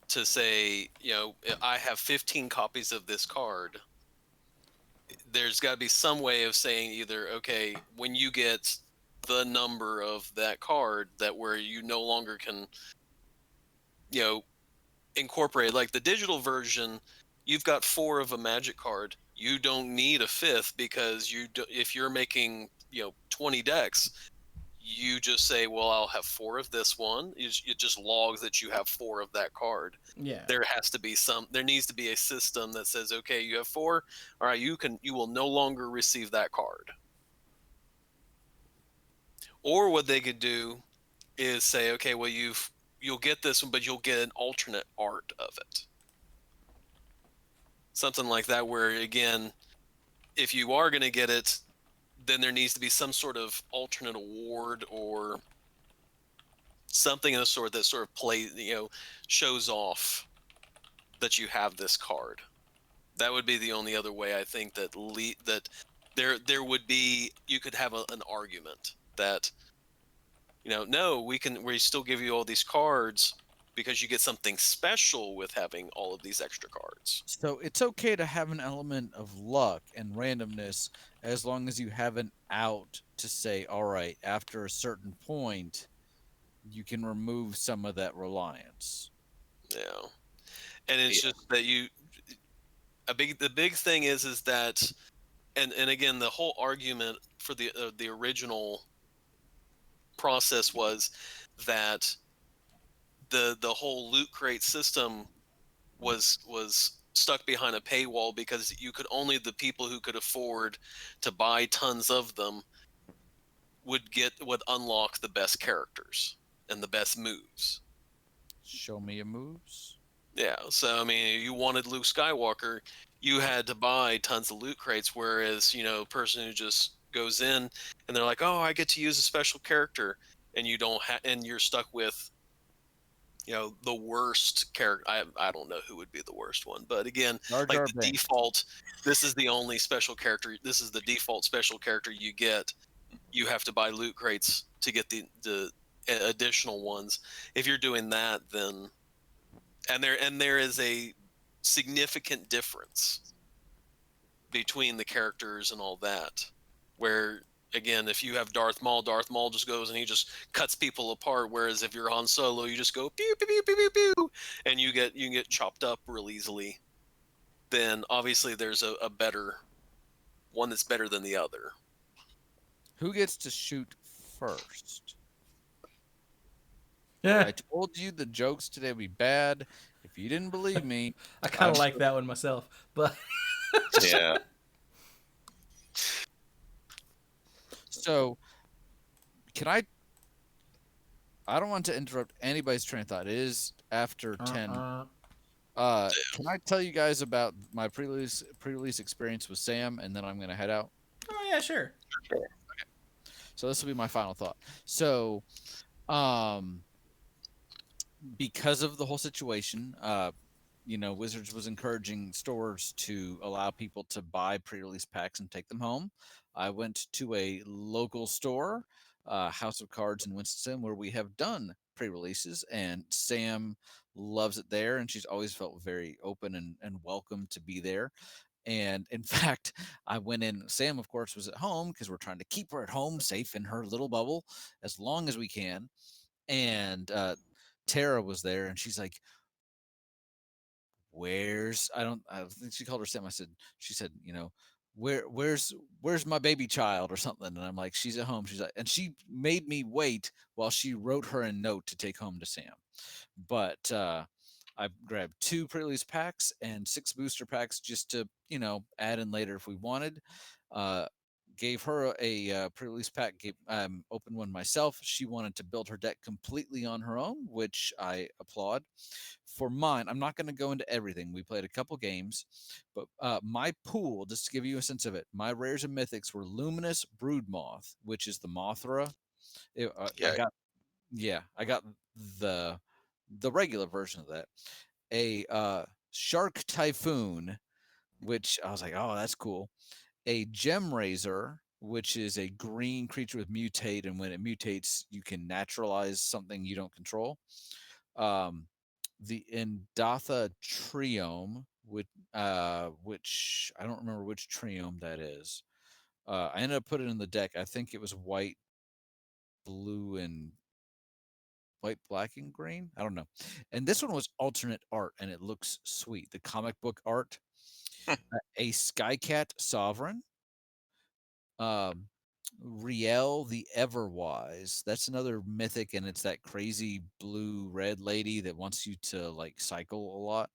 say, I have 15 copies of this card. There's got to be some way of saying either, okay, when you get the number of that card, that where you no longer can, incorporate, like the digital version, you've got 4 of a Magic card. You don't need a 5th because if you're making 20 decks, you just say, well, I'll have 4 of this one. It just logs that you have 4 of that card. Yeah. There needs to be a system that says, okay, you have 4. All right, you will no longer receive that card. Or what they could do is say, okay, well, you'll get this one, but you'll get an alternate art of it. Something like that, where again, if you are going to get it, then there needs to be some sort of alternate award or something of the sort that sort of shows off that you have this card. That would be the only other way I think that there would be, you could have an argument that, no, we still give you all these cards because you get something special with having all of these extra cards. So it's okay to have an element of luck and randomness as long as you have an out to say, all right, after a certain point, you can remove some of that reliance. Yeah. And it's just that the big thing is that, and again, the whole argument for the original process was that the whole loot crate system was stuck behind a paywall because the people who could afford to buy tons of them would unlock the best characters and the best moves. Show me your moves. Yeah, so I mean, you wanted Luke Skywalker, you had to buy tons of loot crates. Whereas, a person who just goes in and they're like, "Oh, I get to use a special character," and you don't and you're stuck with, the worst character. I don't know who would be the worst one, but again, Jar like Jar the Binks. default, this is the only special character. This is the default special character you get. You have to buy loot crates to get the additional ones. If you're doing that, then there is a significant difference between the characters and all that. Where again, if you have Darth Maul just goes and he just cuts people apart. Whereas if you're Han Solo, you just go pew pew pew pew pew pew, and you get chopped up real easily. Then obviously there's a better one that's better than the other. Who gets to shoot first? Yeah, I told you the jokes today would be bad. If you didn't believe me, I kind of I'm like that one myself, but Yeah. so can I don't want to interrupt anybody's train of thought. It is after 10. Can I tell you guys about my pre-release experience with Sam, and then I'm going to head out? Oh yeah, sure. So this will be my final thought. So, because of the whole situation, Wizards was encouraging stores to allow people to buy pre-release packs and take them home. I went to a local store, House of Cards in Winston, where we have done pre-releases, and Sam loves it there, and she's always felt very open and welcome to be there. And in fact, I went in. Sam, of course, was at home because we're trying to keep her at home, safe in her little bubble, as long as we can. And Tara was there, and she's like, "Where's I think she called her Sam." She said, where's my baby child or something? And I'm like, she's at home. She's like, and she made me wait while she wrote her a note to take home to Sam. But I grabbed 2 pre-release packs and 6 booster packs just to, add in later if we wanted. Gave her a pre-release pack, opened one myself. She wanted to build her deck completely on her own, which I applaud. For mine, I'm not going to go into everything. We played a couple games, but my pool, just to give you a sense of it, my rares and mythics were Luminous Broodmoth, which is the Mothra. I got the regular version of that. A Shark Typhoon, which I was like, oh, that's cool. A Gem Razor, which is a green creature with mutate, and when it mutates, you can naturalize something you don't control. The Indatha Triome, which I don't remember which Triome that is. I ended up putting it in the deck. I think it was white, blue, and white, black, and green. I don't know. And this one was alternate art, and it looks sweet. The comic book art. A Skycat Sovereign. Riel the Everwise. That's another mythic, and it's that crazy blue-red lady that wants you to like cycle a lot.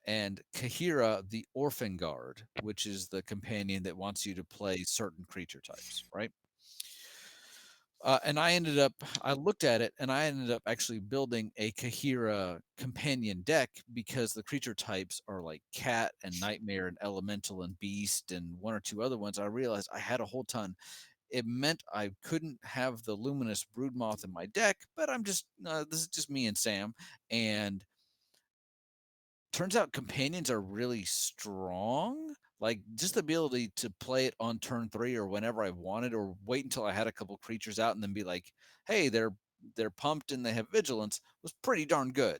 And Kahira the Orphan Guard, which is the companion that wants you to play certain creature types, right? And I looked at it, and I ended up actually building a Kahira companion deck because the creature types are like cat and nightmare and elemental and beast and 1 or 2 other ones. I realized I had a whole ton. It meant I couldn't have the Luminous Broodmoth in my deck, but this is just me and Sam. And turns out companions are really strong. Like just the ability to play it on turn 3 or whenever I wanted, or wait until I had a couple creatures out and then be like, hey, they're pumped and they have vigilance, was pretty darn good.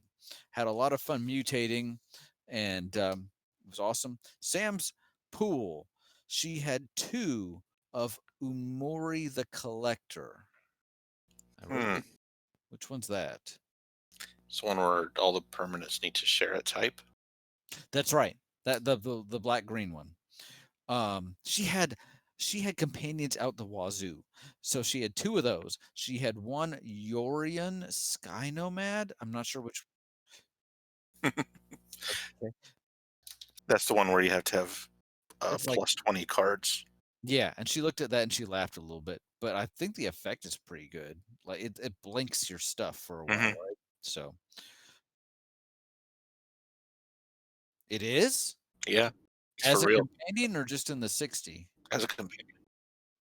Had a lot of fun mutating, and it was awesome. Sam's pool, she had 2 of Umori the Collector. Which one's that? It's one where all the permanents need to share a type. That's right. That the black green one. She had companions out the wazoo. So she had 2 of those. She had 1 Yorian Sky Nomad. I'm not sure which. Okay. That's the one where you have to have It's plus like 20 cards. Yeah, and she looked at that and she laughed a little bit, but I think the effect is pretty good. Like it blinks your stuff for a while, Mhm. right? So it is Yeah, it's for as a real. companion or just in the 60? As a companion,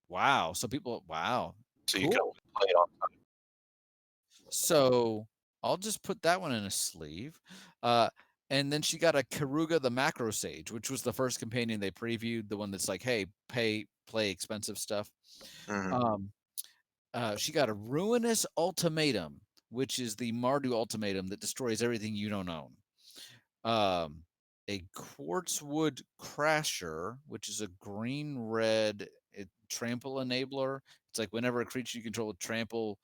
Wow. So people, wow, so you can cool. always play it on. So I'll just put that one in a sleeve. Uh, and then she got a Karuga the Macro Sage, which was the first companion they previewed, the one that's like, hey, play expensive stuff. Mhm. Um, she got a Ruinous Ultimatum, which is the Mardu ultimatum that destroys everything you don't own. A Quartzwood Crasher, which is a green red trample enabler. It's like whenever a creature you control with trample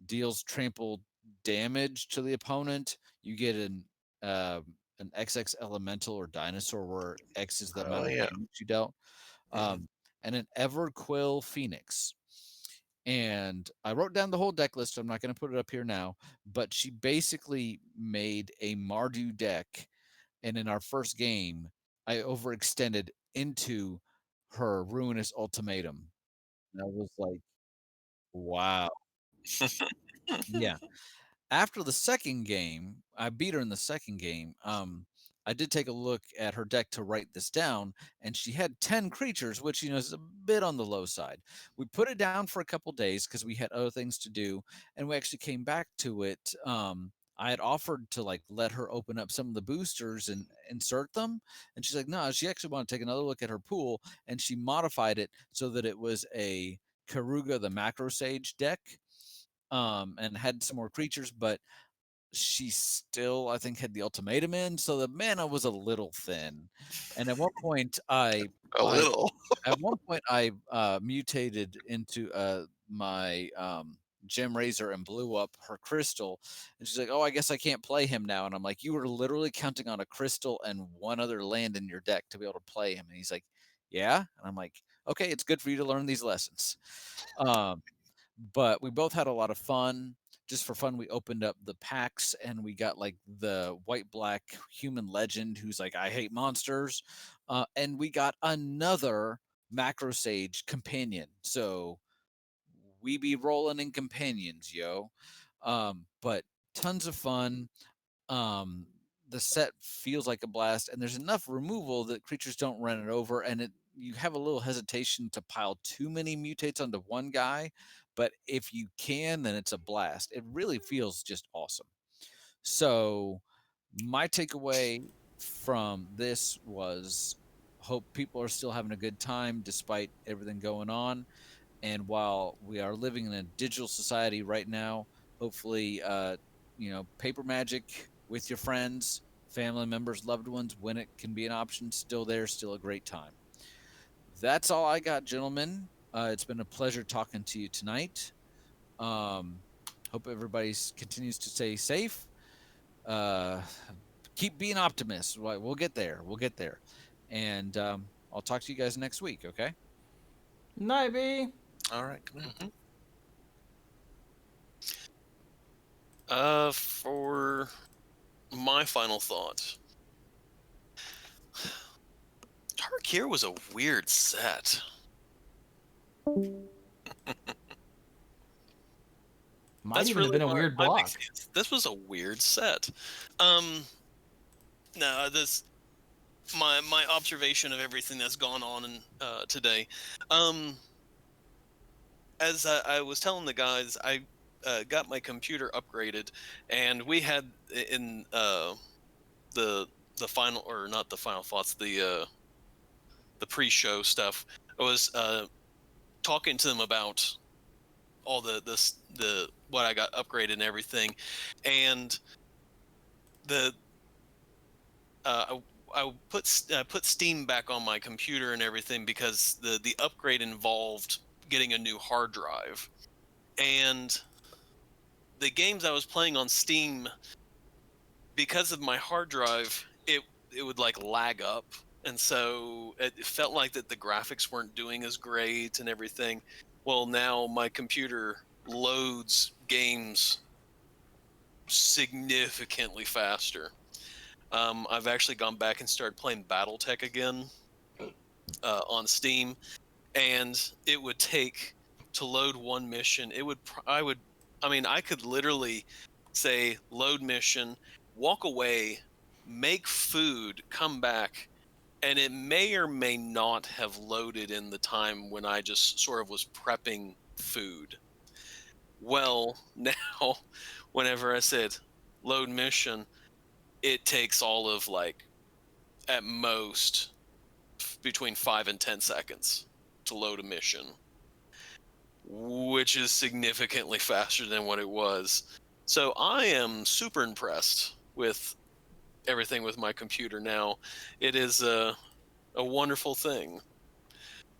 deals trample damage to the opponent, you get an XX elemental or dinosaur where X is the Oh amount of yeah. damage you dealt. Mhm. And an Everquill Phoenix. And I wrote down the whole deck list. I'm not going to put it up here now, but she basically made a Mardu deck. And in our first game, I overextended into her Ruinous Ultimatum. And I was like, wow. Yeah. After the second game, I beat her in the second game. I did take a look at her deck to write this down, and she had 10 creatures, which is a bit on the low side. We put it down for a couple days because we had other things to do, and we actually came back to it. I had offered to like let her open up some of the boosters and insert them, and she's like, no, she actually wanted to take another look at her pool, and she modified it so that it was a Karuga the Macro Sage deck, and had some more creatures, but she still, I think, had the ultimatum in, so the mana was a little thin. And at one point, A I little. mutated into my gem razor and blew up her crystal. And she's like, "Oh, I guess I can't play him now." And I'm like, "You were literally counting on a crystal and one other land in your deck to be able to play him." And he's like, "Yeah." And I'm like, "Okay, it's good for you to learn these lessons." Um, but we both had a lot of fun. Just for fun, we opened up the packs and we got like the white black human legend who's like, I hate monsters. And we got another macro sage companion. So we be rolling in companions, yo. But tons of fun. Um, the set feels like a blast, and there's enough removal that creatures don't run it over, and you have a little hesitation to pile too many mutates onto one guy, but if you can, then it's a blast. It really feels just awesome. So my takeaway from this was hope people are still having a good time despite everything going on. And while we are living in a digital society right now, hopefully, paper magic with your friends, family members, loved ones, when it can be an option, still there, still a great time. That's all I got, gentlemen. It's been a pleasure talking to you tonight. Hope everybody continues to stay safe. Uh, keep being optimists. We'll get there. We'll get there. And I'll talk to you guys next week. Okay. Night, B. All right, come on. For my final thought, Tarkir was a weird set. Might That's even have really been a weird my big block. stance. This was a weird set. No, this my observation of everything that's gone on in, today. As I was telling the guys, I got my computer upgraded, and we had in the final, or not the final thoughts, the pre-show stuff. I was talking to them about all the what I got upgraded and everything, and the I put Steam back on my computer and everything because the upgrade involved getting a new hard drive, and the games I was playing on Steam, because of my hard drive, it would like lag up, and so it felt like that the graphics weren't doing as great and everything. Well, now my computer loads games significantly faster. I've actually gone back and started playing BattleTech again on Steam, and it would take to load one mission. I could literally say load mission, walk away, make food, come back, and it may or may not have loaded in the time when I just sort of was prepping food. Well, now, whenever I said load mission, it takes all of like at most between 5 and 10 seconds to load a mission, which is significantly faster than what it was. So I am super impressed with everything with my computer now. It is a wonderful thing.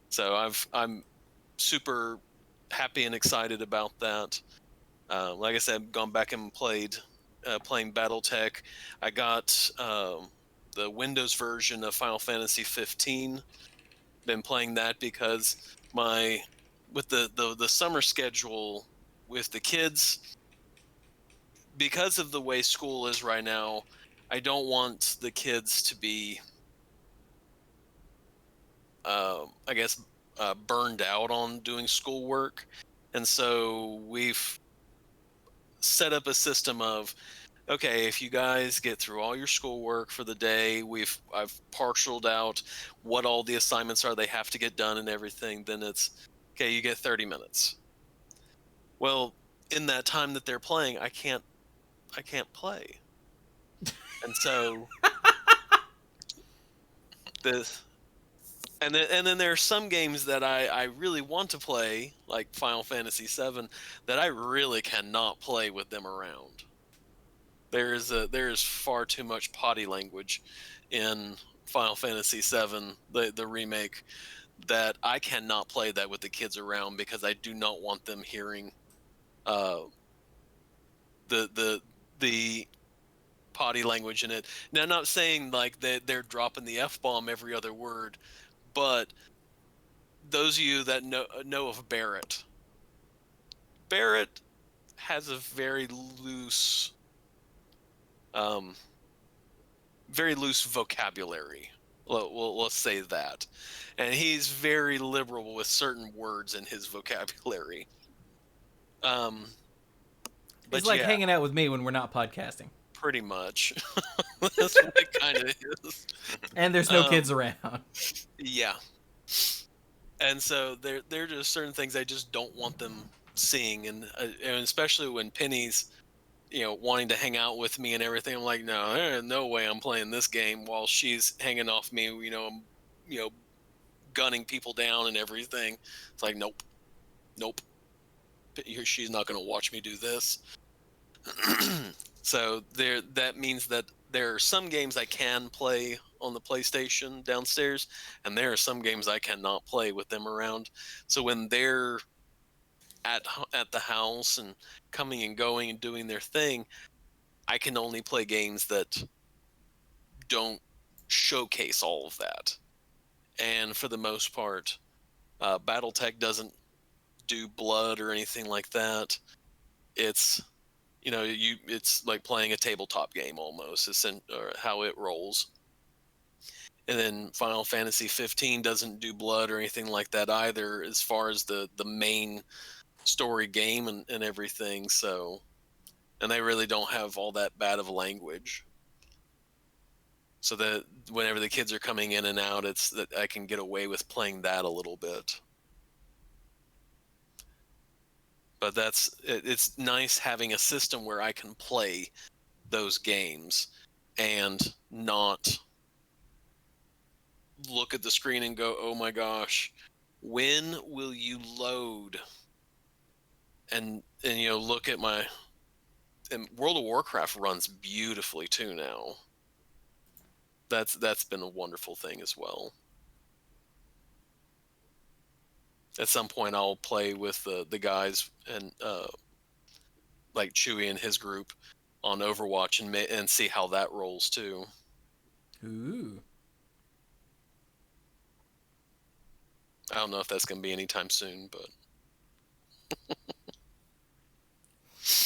So I'm super happy and excited about that. Like I said, gone back and playing BattleTech. I got the Windows version of Final Fantasy 15. Been playing that because with the summer schedule with the kids, because of the way school is right now, I don't want the kids to be I guess burned out on doing schoolwork, and so we've set up a system of, okay, if you guys get through all your schoolwork for the day, I've partialed out what all the assignments are they have to get done and everything, then it's okay, you get 30 minutes. Well, in that time that they're playing, I can't play. And so this and then there are some games that I really want to play, like Final Fantasy VII, that I really cannot play with them around. There is far too much potty language in Final Fantasy VII, the remake, that I cannot play that with the kids around because I do not want them hearing uh, the potty language in it. Now, I'm not saying like they're dropping the F-bomb every other word, but those of you that know of Barrett has a um, very loose vocabulary. Let's say that, and he's very liberal with certain words in his vocabulary. But It's like yeah, hanging out with me when we're not podcasting. pretty much. That's what it kind of is. And there's no kids around. Yeah. And so there are just certain things I just don't want them seeing, and especially when Penny's, wanting to hang out with me and everything. I'm like, no, there is no way I'm playing this game while she's hanging off me. Gunning people down and everything. It's like, nope. She's not going to watch me do this. So that means that there are some games I can play on the PlayStation downstairs, and there are some games I cannot play with them around. So when they're at the house and coming and going and doing their thing, I can only play games that don't showcase all of that. And for the most part, BattleTech doesn't do blood or anything like that. It's it's like playing a tabletop game almost. It's how it rolls. And then Final Fantasy 15 doesn't do blood or anything like that either, as far as the main story game and everything. So, and they really don't have all that bad of a language. So that whenever the kids are coming in and out, it's that I can get away with playing that a little bit. But it's nice having a system where I can play those games and not look at the screen and go, oh my gosh, when will you load? And look at and World of Warcraft runs beautifully too now. That's been a wonderful thing as well. At some point I'll play with the guys and like Chewy and his group on Overwatch and see how that rolls too. Ooh. I don't know if that's going to be anytime soon, but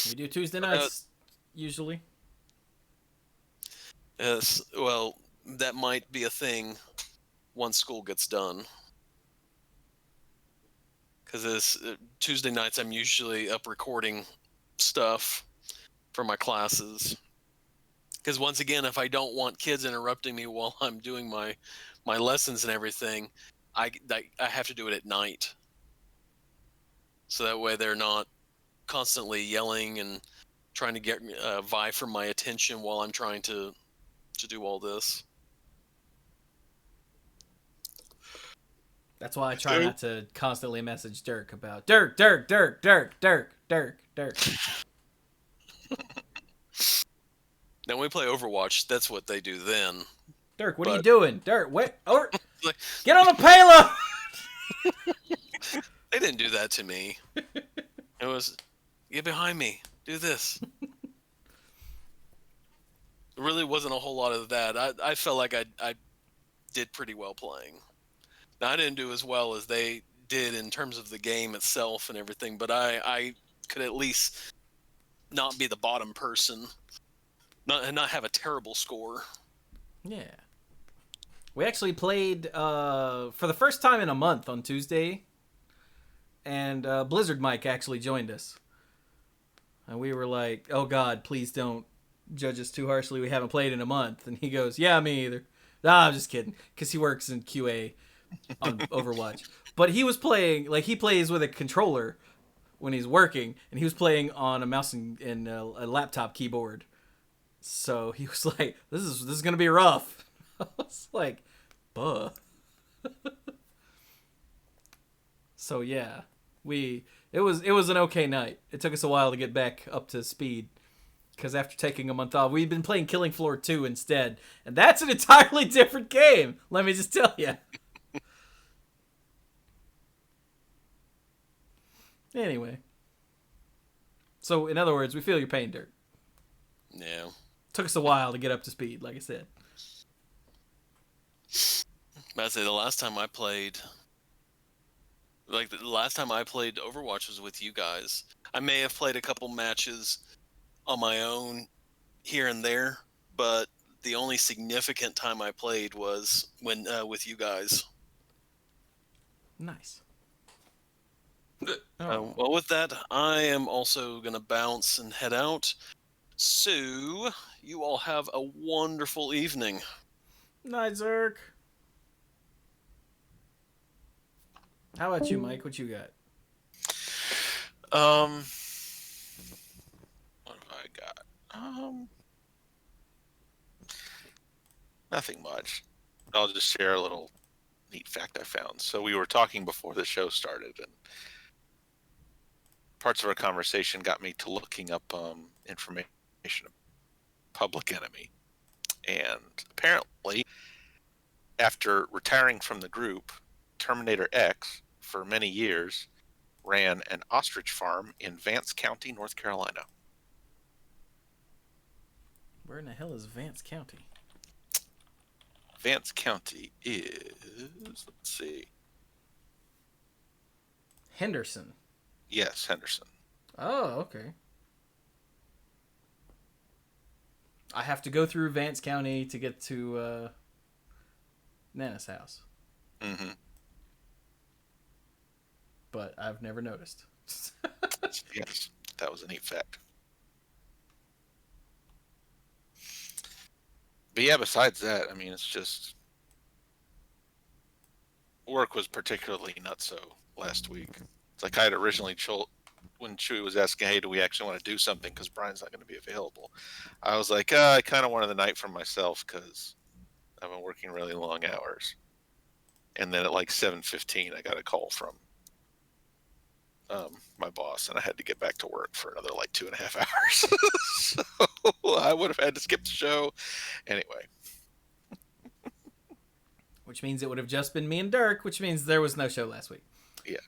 We do Tuesday nights usually. Yes, well, that might be a thing once school gets done. because this Tuesday nights I'm usually up recording stuff for my classes. Because once again, if I don't want kids interrupting me while I'm doing my lessons and everything, I have to do it at night. So that way they're not constantly yelling and trying to get vie for my attention while I'm trying to do all this. That's why I try not to constantly message Dirk about Dirk. Now when we play Overwatch, that's what they do then. Dirk, what are you doing? Dirk, wait, Like, get on the payload! They didn't do that to me. It was, get behind me, do this. There really wasn't a whole lot of that. I felt like I did pretty well playing. Now, I didn't do as well as they did in terms of the game itself and everything, but I could at least not be the bottom person, not have a terrible score. Yeah. We actually played for the first time in a month on Tuesday, and Blizzard Mike actually joined us. And we were like, oh God, please don't judge us too harshly. We haven't played in a month. And he goes, yeah, me either. Nah, I'm just kidding. Because he works in QA on Overwatch. But he was playing, like, he plays with a controller when he's working. And he was playing on a mouse and a laptop keyboard. So he was like, this is going to be rough. I was like, buh. So yeah, it was an okay night. It took us a while to get back up to speed because after taking a month off, we've been playing Killing Floor 2 instead, and that's an entirely different game. Let me just tell you. Anyway, so in other words, we feel your pain, Dirk. Yeah. Took us a while to get up to speed, like I said. I'd say the last time I played Overwatch was with you guys. I may have played a couple matches on my own here and there, but the only significant time I played was when with you guys. Nice. Well, with that, I am also going to bounce and head out. So, you all have a wonderful evening. Night, Zerk. How about you, Mike? What you got? What have I got? Nothing much. I'll just share a little neat fact I found. So we were talking before the show started, and parts of our conversation got me to looking up information of Public Enemy. And apparently, after retiring from the group, Terminator X, for many years, ran an ostrich farm in Vance County, North Carolina. Where in the hell is Vance County? Vance County is, let's see. Henderson. Yes, Henderson. Oh, okay. I have to go through Vance County to get to Nana's house. Mm-hmm. But I've never noticed. Yes, that was a neat fact. But yeah, besides that, I mean, it's just work was particularly nutso last week. It's like I had originally when Chewy was asking, hey, do we actually want to do something because Brian's not going to be available? I was like, I kind of wanted the night for myself because I've been working really long hours. And then at like 7:15, I got a call from my boss, and I had to get back to work for another like 2.5 hours. So I would have had to skip the show. Anyway. Which means it would have just been me and Dirk, which means there was no show last week. Yeah.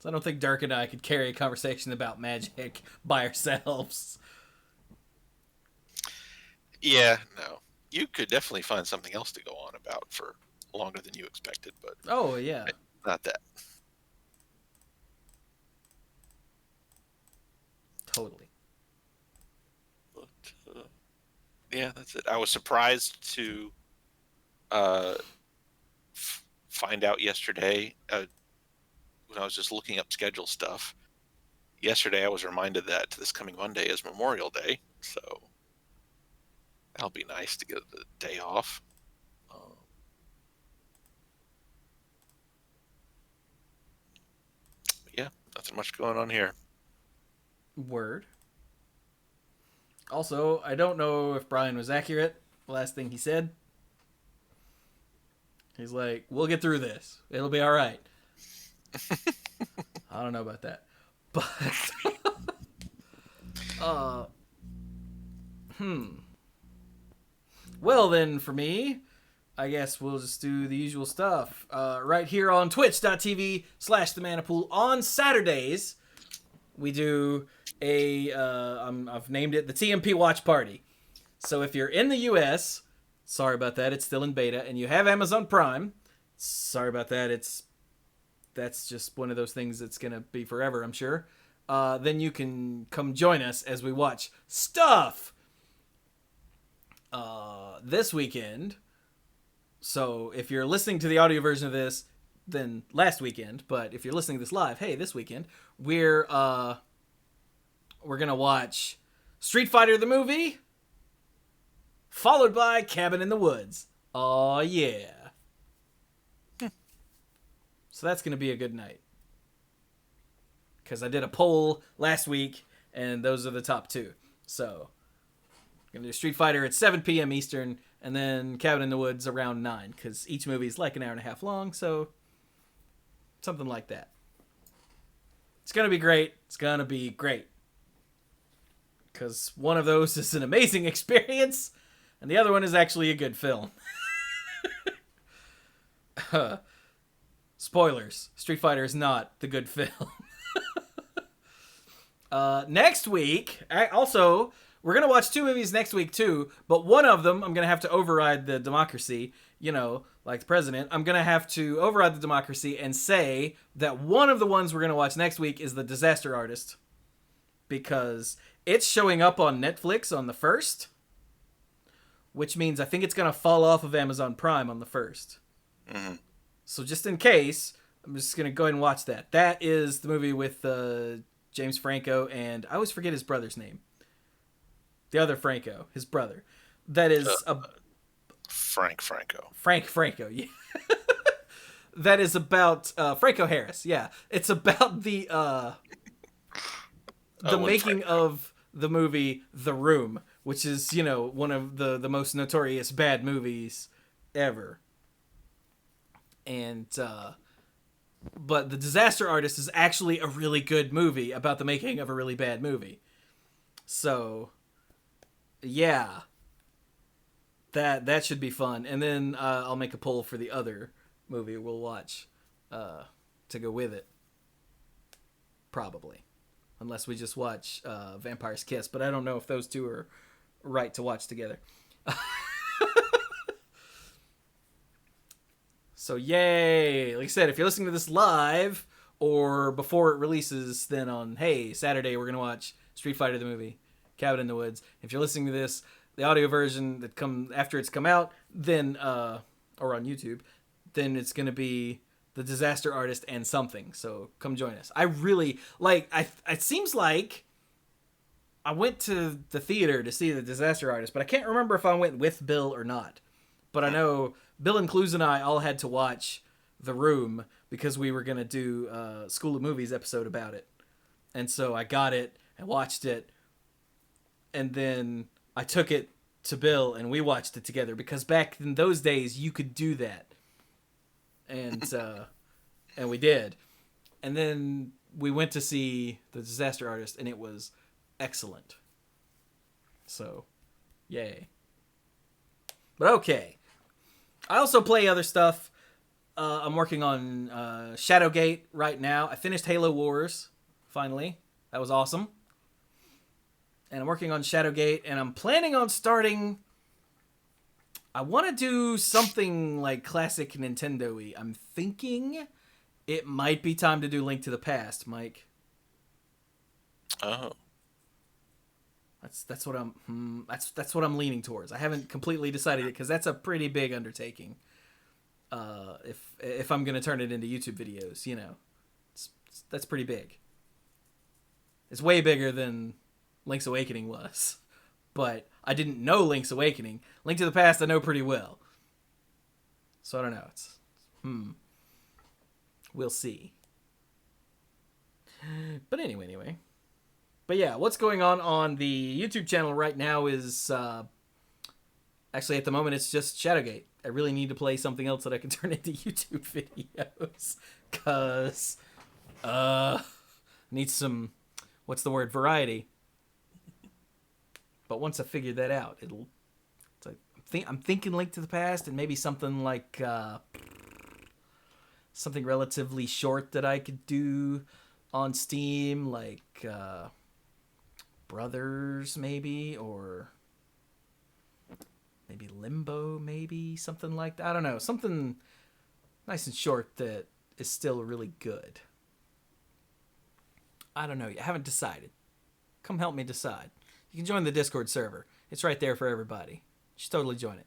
So I don't think Dirk and I could carry a conversation about magic by ourselves. Yeah, no. You could definitely find something else to go on about for longer than you expected, but Oh, yeah. not that. Totally. But, yeah, that's it. I was surprised to find out yesterday when I was just looking up schedule stuff. Yesterday, I was reminded that this coming Monday is Memorial Day, so that'll be nice to get the day off. Yeah, nothing much going on here. Word. Also, I don't know if Brian was accurate. The last thing he said. He's like, we'll get through this. It'll be all right. I don't know about that. But, Well, then, for me, I guess we'll just do the usual stuff. Right here on twitch.tv/themanapool on Saturdays, we do I've named it the TMP Watch Party. So if you're in the US, sorry about that, it's still in beta, and you have Amazon Prime, sorry about that, that's just one of those things that's going to be forever, I'm sure. Then you can come join us as we watch stuff this weekend. So if you're listening to the audio version of this, then last weekend. But if you're listening to this live, hey, this weekend, we're gonna watch Street Fighter the movie, followed by Cabin in the Woods. Oh yeah. So that's gonna be a good night. Because I did a poll last week, and those are the top two. So we're gonna do Street Fighter at 7 p.m. Eastern, and then Cabin in the Woods around 9, because each movie is like an hour and a half long, so something like that. It's going to be great. It's going to be great. Because one of those is an amazing experience, and the other one is actually a good film. Spoilers. Street Fighter is not the good film. Next week, also... We're going to watch 2 movies next week, too, but one of them, I'm going to have to override the democracy, like the president. I'm going to have to override the democracy and say that one of the ones we're going to watch next week is The Disaster Artist, because it's showing up on Netflix on the 1st, which means I think it's going to fall off of Amazon Prime on the 1st. Mm-hmm. So just in case, I'm just going to go ahead and watch that. That is the movie with James Franco, and I always forget his brother's name. The other Franco, his brother. That is Frank Franco. Frank Franco, yeah. That is about Franco Harris, yeah. It's about the making of the movie The Room, which is, one of the most notorious bad movies ever. And but The Disaster Artist is actually a really good movie about the making of a really bad movie. So yeah, that should be fun. And then I'll make a poll for the other movie we'll watch to go with it. Probably. Unless we just watch Vampire's Kiss. But I don't know if those two are right to watch together. So yay! Like I said, if you're listening to this live or before it releases, then on, hey, Saturday we're going to watch Street Fighter the movie. Cabin in the Woods. If you're listening to this, the audio version that come after it's come out, then or on YouTube, then it's gonna be The Disaster Artist and something. So come join us. I really like. It seems like I went to the theater to see The Disaster Artist, but I can't remember if I went with Bill or not. But I know Bill and Clues and I all had to watch The Room because we were gonna do a School of Movies episode about it, and so I got it and watched it. And then I took it to Bill, and we watched it together, because back in those days, you could do that. And and we did. And then we went to see The Disaster Artist, and it was excellent. So, yay. But okay. I also play other stuff. I'm working on Shadowgate right now. I finished Halo Wars, finally. That was awesome. And I'm working on Shadowgate, and I'm planning on starting... I want to do something like classic Nintendo-y. I'm thinking it might be time to do Link to the Past, Mike. Oh. That's what I'm leaning towards. I haven't completely decided it, because that's a pretty big undertaking. if I'm gonna turn it into YouTube videos, you know, that's pretty big. It's way bigger than Link's Awakening was, but I didn't know Link's Awakening. Link to the Past I know pretty well, so I don't know. It's we'll see. But anyway. But yeah, what's going on the YouTube channel right now is actually at the moment it's just Shadowgate. I really need to play something else that I can turn into YouTube videos because need some, what's the word, variety. But once I figure that out, it'll. It's like, I'm thinking Link to the Past and maybe something like something relatively short that I could do on Steam, like Brothers maybe, or maybe Limbo, maybe something like that. I don't know, something nice and short that is still really good. I don't know yet. I haven't decided. Come help me decide. You can join the Discord server. It's right there for everybody. You should totally join it.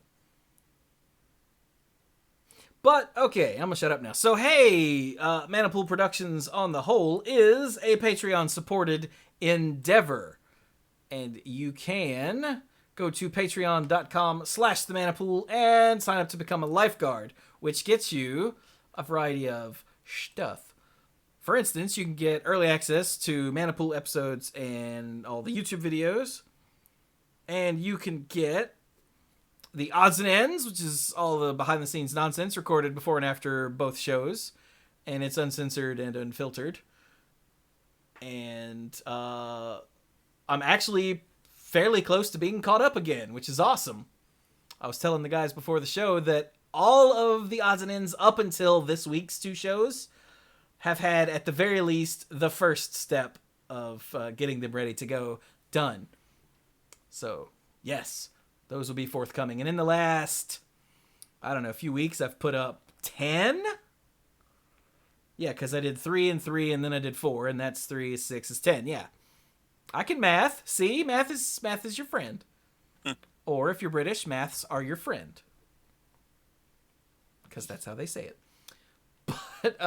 But, okay, I'm going to shut up now. So, hey, Manapool Productions on the whole is a Patreon-supported endeavor. And you can go to patreon.com/themanapool and sign up to become a lifeguard, which gets you a variety of stuff. For instance, you can get early access to Manapool episodes and all the YouTube videos. And you can get the odds and ends, which is all the behind-the-scenes nonsense recorded before and after both shows. And it's uncensored and unfiltered. And I'm actually fairly close to being caught up again, which is awesome. I was telling the guys before the show that all of the odds and ends up until this week's 2 shows have had, at the very least, the first step of getting them ready to go done. So, yes, those will be forthcoming. And in the last, I don't know, a few weeks, I've put up 10? Yeah, because I did 3 and 3, and then I did 4, and that's 3 is 6 is 10, yeah. I can math. See, math is your friend. Or if you're British, maths are your friend. Because that's how they say it. But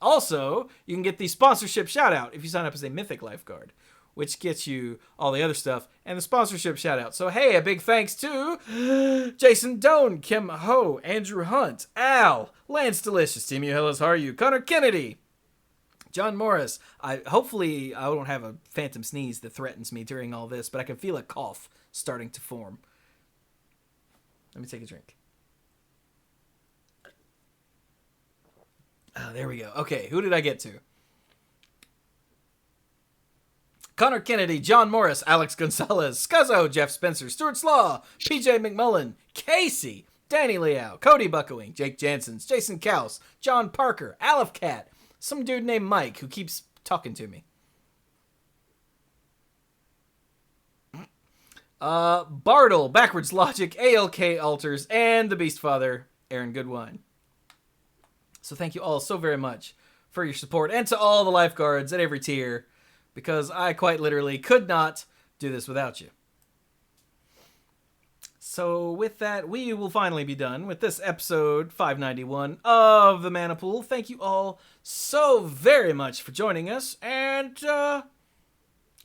also, you can get the sponsorship shout-out if you sign up as a Mythic Lifeguard, which gets you all the other stuff and the sponsorship shout-out. So, hey, a big thanks to Jason Doan, Kim Ho, Andrew Hunt, Al, Lance Delicious, Team You Hellas, How Are You, Connor Kennedy, John Morris. Hopefully I won't have a phantom sneeze that threatens me during all this, but I can feel a cough starting to form. Let me take a drink. There we go. Okay, who did I get to? Connor Kennedy, John Morris, Alex Gonzalez, Scuzzo, Jeff Spencer, Stuart Slaw, PJ McMullen, Casey, Danny Liao, Cody Buckowing, Jake Jansons, Jason Kaus, John Parker, Aleph Cat, some dude named Mike who keeps talking to me. Bartle, Backwards Logic, ALK Alters, and the Beast Father, Aaron Goodwine. So thank you all so very much for your support, and to all the lifeguards at every tier, because I quite literally could not do this without you. So with that, we will finally be done with this episode 591 of the Manapool. Thank you all so very much for joining us, and go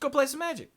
play some Magic.